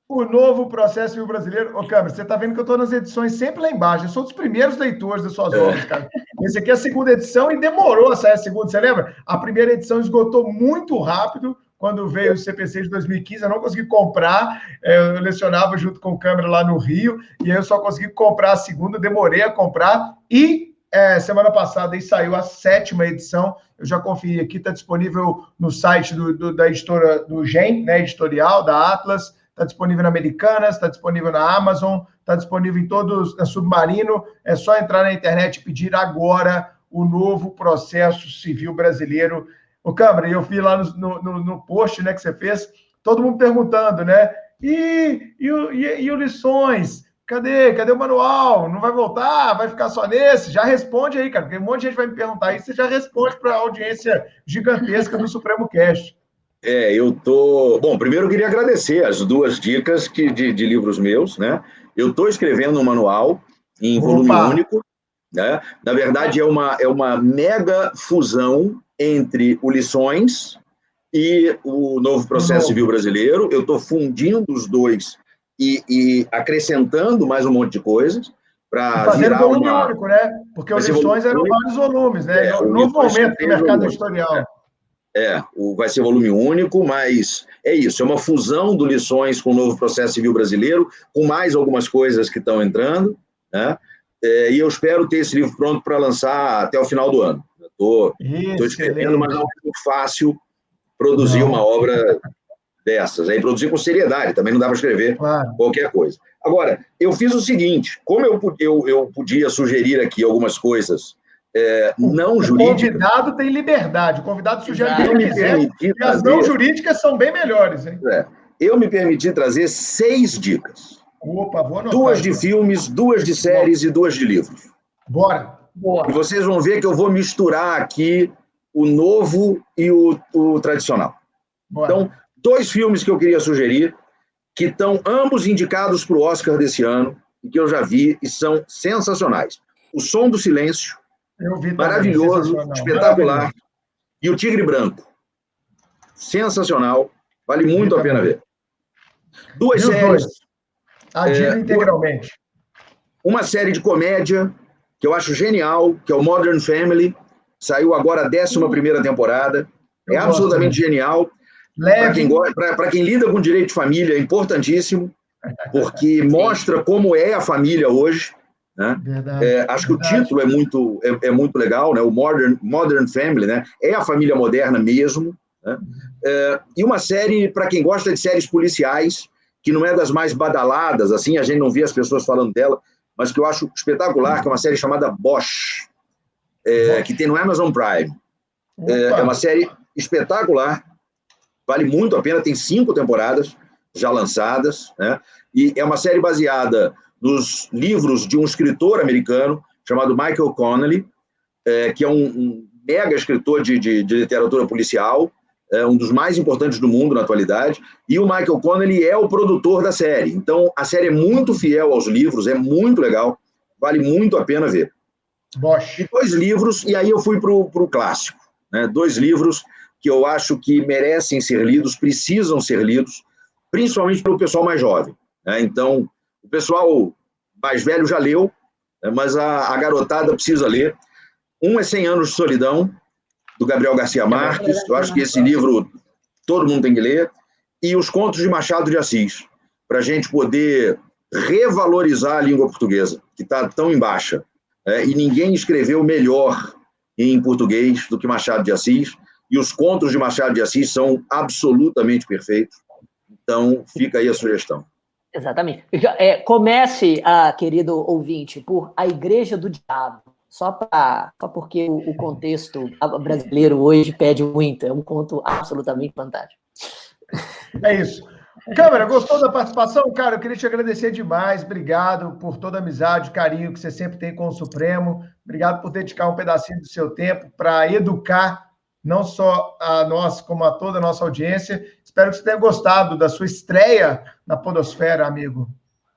O novo processo civil brasileiro. Ô, Câmara, você está vendo que eu estou nas edições sempre lá embaixo. Eu sou dos primeiros leitores das suas obras, cara. Esse aqui é a segunda edição e demorou a sair a segunda. Você lembra? A primeira edição esgotou muito rápido. Quando veio o CPC de 2015, eu não consegui comprar. Eu lecionava junto com o Câmara lá no Rio. E aí eu só consegui comprar a segunda. Demorei a comprar. E semana passada aí saiu a 7ª edição. Eu já conferi aqui. Está disponível no site da editora do GEM, né, editorial, da Atlas. Está disponível na Americanas, está disponível na Amazon, está disponível em todos, na Submarino. É só entrar na internet e pedir agora o novo processo civil brasileiro. Ô, Câmara, eu vi lá no post, né, que você fez, todo mundo perguntando, né? E o Lições? Cadê o manual? Não vai voltar? Vai ficar só nesse? Já responde aí, cara, porque um monte de gente vai me perguntar aí, você já responde para a audiência gigantesca do Supremo Cast. Bom, primeiro eu queria agradecer as 2 dicas de livros meus, né? Eu estou escrevendo um manual em volume único, né? Na verdade, é uma mega fusão entre o Lições e o novo processo civil brasileiro. Eu estou fundindo os 2 e acrescentando mais um monte de coisas para virar volume único, né? Porque os Lições eram vários volumes, né? Um novo momento do mercado editorial. Vai ser volume único, mas é isso, é uma fusão do Lições com o novo processo civil brasileiro, com mais algumas coisas que estão entrando, né? e eu espero ter esse livro pronto para lançar até o final do ano. Estou escrevendo, mas não é muito fácil produzir uma obra dessas. Aí produzir com seriedade, também não dá para escrever qualquer coisa. Agora, eu fiz o seguinte, como eu podia sugerir aqui algumas coisas não jurídicas... O convidado tem liberdade, o convidado sugere o que ele quiser, e as não jurídicas são bem melhores, hein? Eu me permiti trazer 6 dicas. Opa, vou anotar. 2 de filmes, 2 de séries e 2 de livros. Bora. E vocês vão ver que eu vou misturar aqui o novo e o tradicional. Bora. Então, 2 filmes que eu queria sugerir, que estão ambos indicados para o Oscar desse ano, e que eu já vi, e são sensacionais. O Som do Silêncio, maravilhoso, espetacular, e O Tigre Branco. Sensacional, vale muito a pena ver. 2 séries. Adiro integralmente. Uma série de comédia, que eu acho genial, que é o Modern Family, saiu agora a 11ª temporada, é absolutamente genial. Para quem lida com direito de família, é importantíssimo, porque mostra como é a família hoje. Né? Acho que o título é muito legal, né? O Modern Family, né? É a família moderna mesmo. Né? E uma série, para quem gosta de séries policiais, que não é das mais badaladas, assim, a gente não vê as pessoas falando dela, mas que eu acho espetacular, que é uma série chamada Bosch, que tem no Amazon Prime. É uma série espetacular, vale muito a pena, tem 5 temporadas já lançadas, né? E é uma série baseada nos livros de um escritor americano chamado Michael Connelly, que é um mega escritor de literatura policial, um dos mais importantes do mundo na atualidade, e o Michael Connelly é o produtor da série. Então, a série é muito fiel aos livros, é muito legal, vale muito a pena ver. Bosch. E 2 livros, e aí eu fui para o clássico, né? 2 livros que eu acho que merecem ser lidos, precisam ser lidos, principalmente pelo pessoal mais jovem. Né? Então, o pessoal mais velho já leu, né? Mas a garotada precisa ler. Um é 100 Anos de Solidão, do Gabriel Garcia Marques, eu acho que esse livro todo mundo tem que ler, e Os Contos de Machado de Assis, para a gente poder revalorizar a língua portuguesa, que está tão em baixa. E ninguém escreveu melhor em português do que Machado de Assis, e os contos de Machado de Assis são absolutamente perfeitos. Então, fica aí a sugestão. Exatamente. Comece, querido ouvinte, por A Igreja do Diabo. Só porque o contexto brasileiro hoje pede muito. É um conto absolutamente fantástico. É isso. Câmara, gostou da participação? Cara, eu queria te agradecer demais. Obrigado por toda a amizade, carinho que você sempre tem com o Supremo. Obrigado por dedicar um pedacinho do seu tempo para educar não só a nós, como a toda a nossa audiência. Espero que você tenha gostado da sua estreia na podosfera, amigo.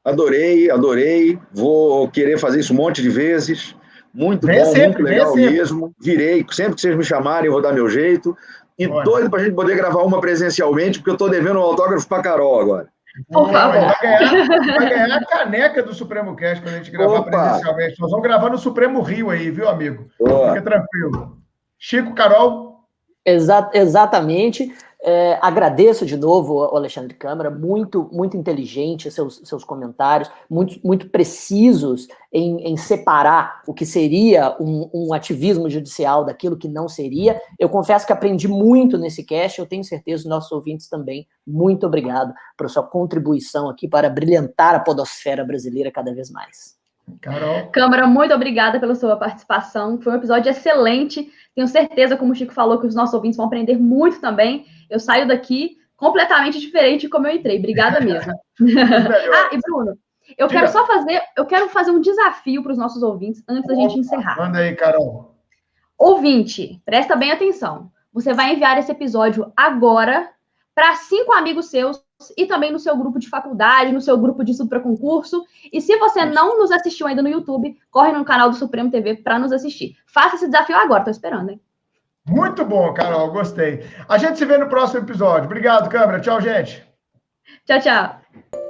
Adorei. Vou querer fazer isso um monte de vezes. Muito bom, muito legal mesmo. Virei, sempre que vocês me chamarem, eu vou dar meu jeito. E doido para a gente poder gravar uma presencialmente, porque eu estou devendo um autógrafo para Carol agora. Vai ganhar a caneca do Supremo Cast quando a gente gravar presencialmente. Nós vamos gravar no Supremo Rio aí, viu, amigo? Fica tranquilo. Chico, Carol? Exatamente. Agradeço de novo ao Alexandre Câmara, muito, muito inteligente seus comentários, muito precisos em separar o que seria um ativismo judicial daquilo que não seria. Eu confesso que aprendi muito nesse cast, eu tenho certeza que os nossos ouvintes também. Muito obrigado por sua contribuição aqui para brilhantar a podosfera brasileira cada vez mais. Carol? Câmara, muito obrigada pela sua participação. Foi um episódio excelente. Tenho certeza, como o Chico falou, que os nossos ouvintes vão aprender muito também. Eu saio daqui completamente diferente de como eu entrei. Obrigada mesmo. E Bruno, eu quero fazer um desafio para os nossos ouvintes antes da gente encerrar. Manda aí, Carol. Ouvinte, presta bem atenção. Você vai enviar esse episódio agora para 5 amigos seus e também no seu grupo de faculdade, no seu grupo de estudo para concurso. E se você não nos assistiu ainda no YouTube, corre no canal do Supremo TV para nos assistir. Faça esse desafio agora, tô esperando, hein? Muito bom, Carol, gostei. A gente se vê no próximo episódio. Obrigado, câmera. Tchau, gente. Tchau, tchau.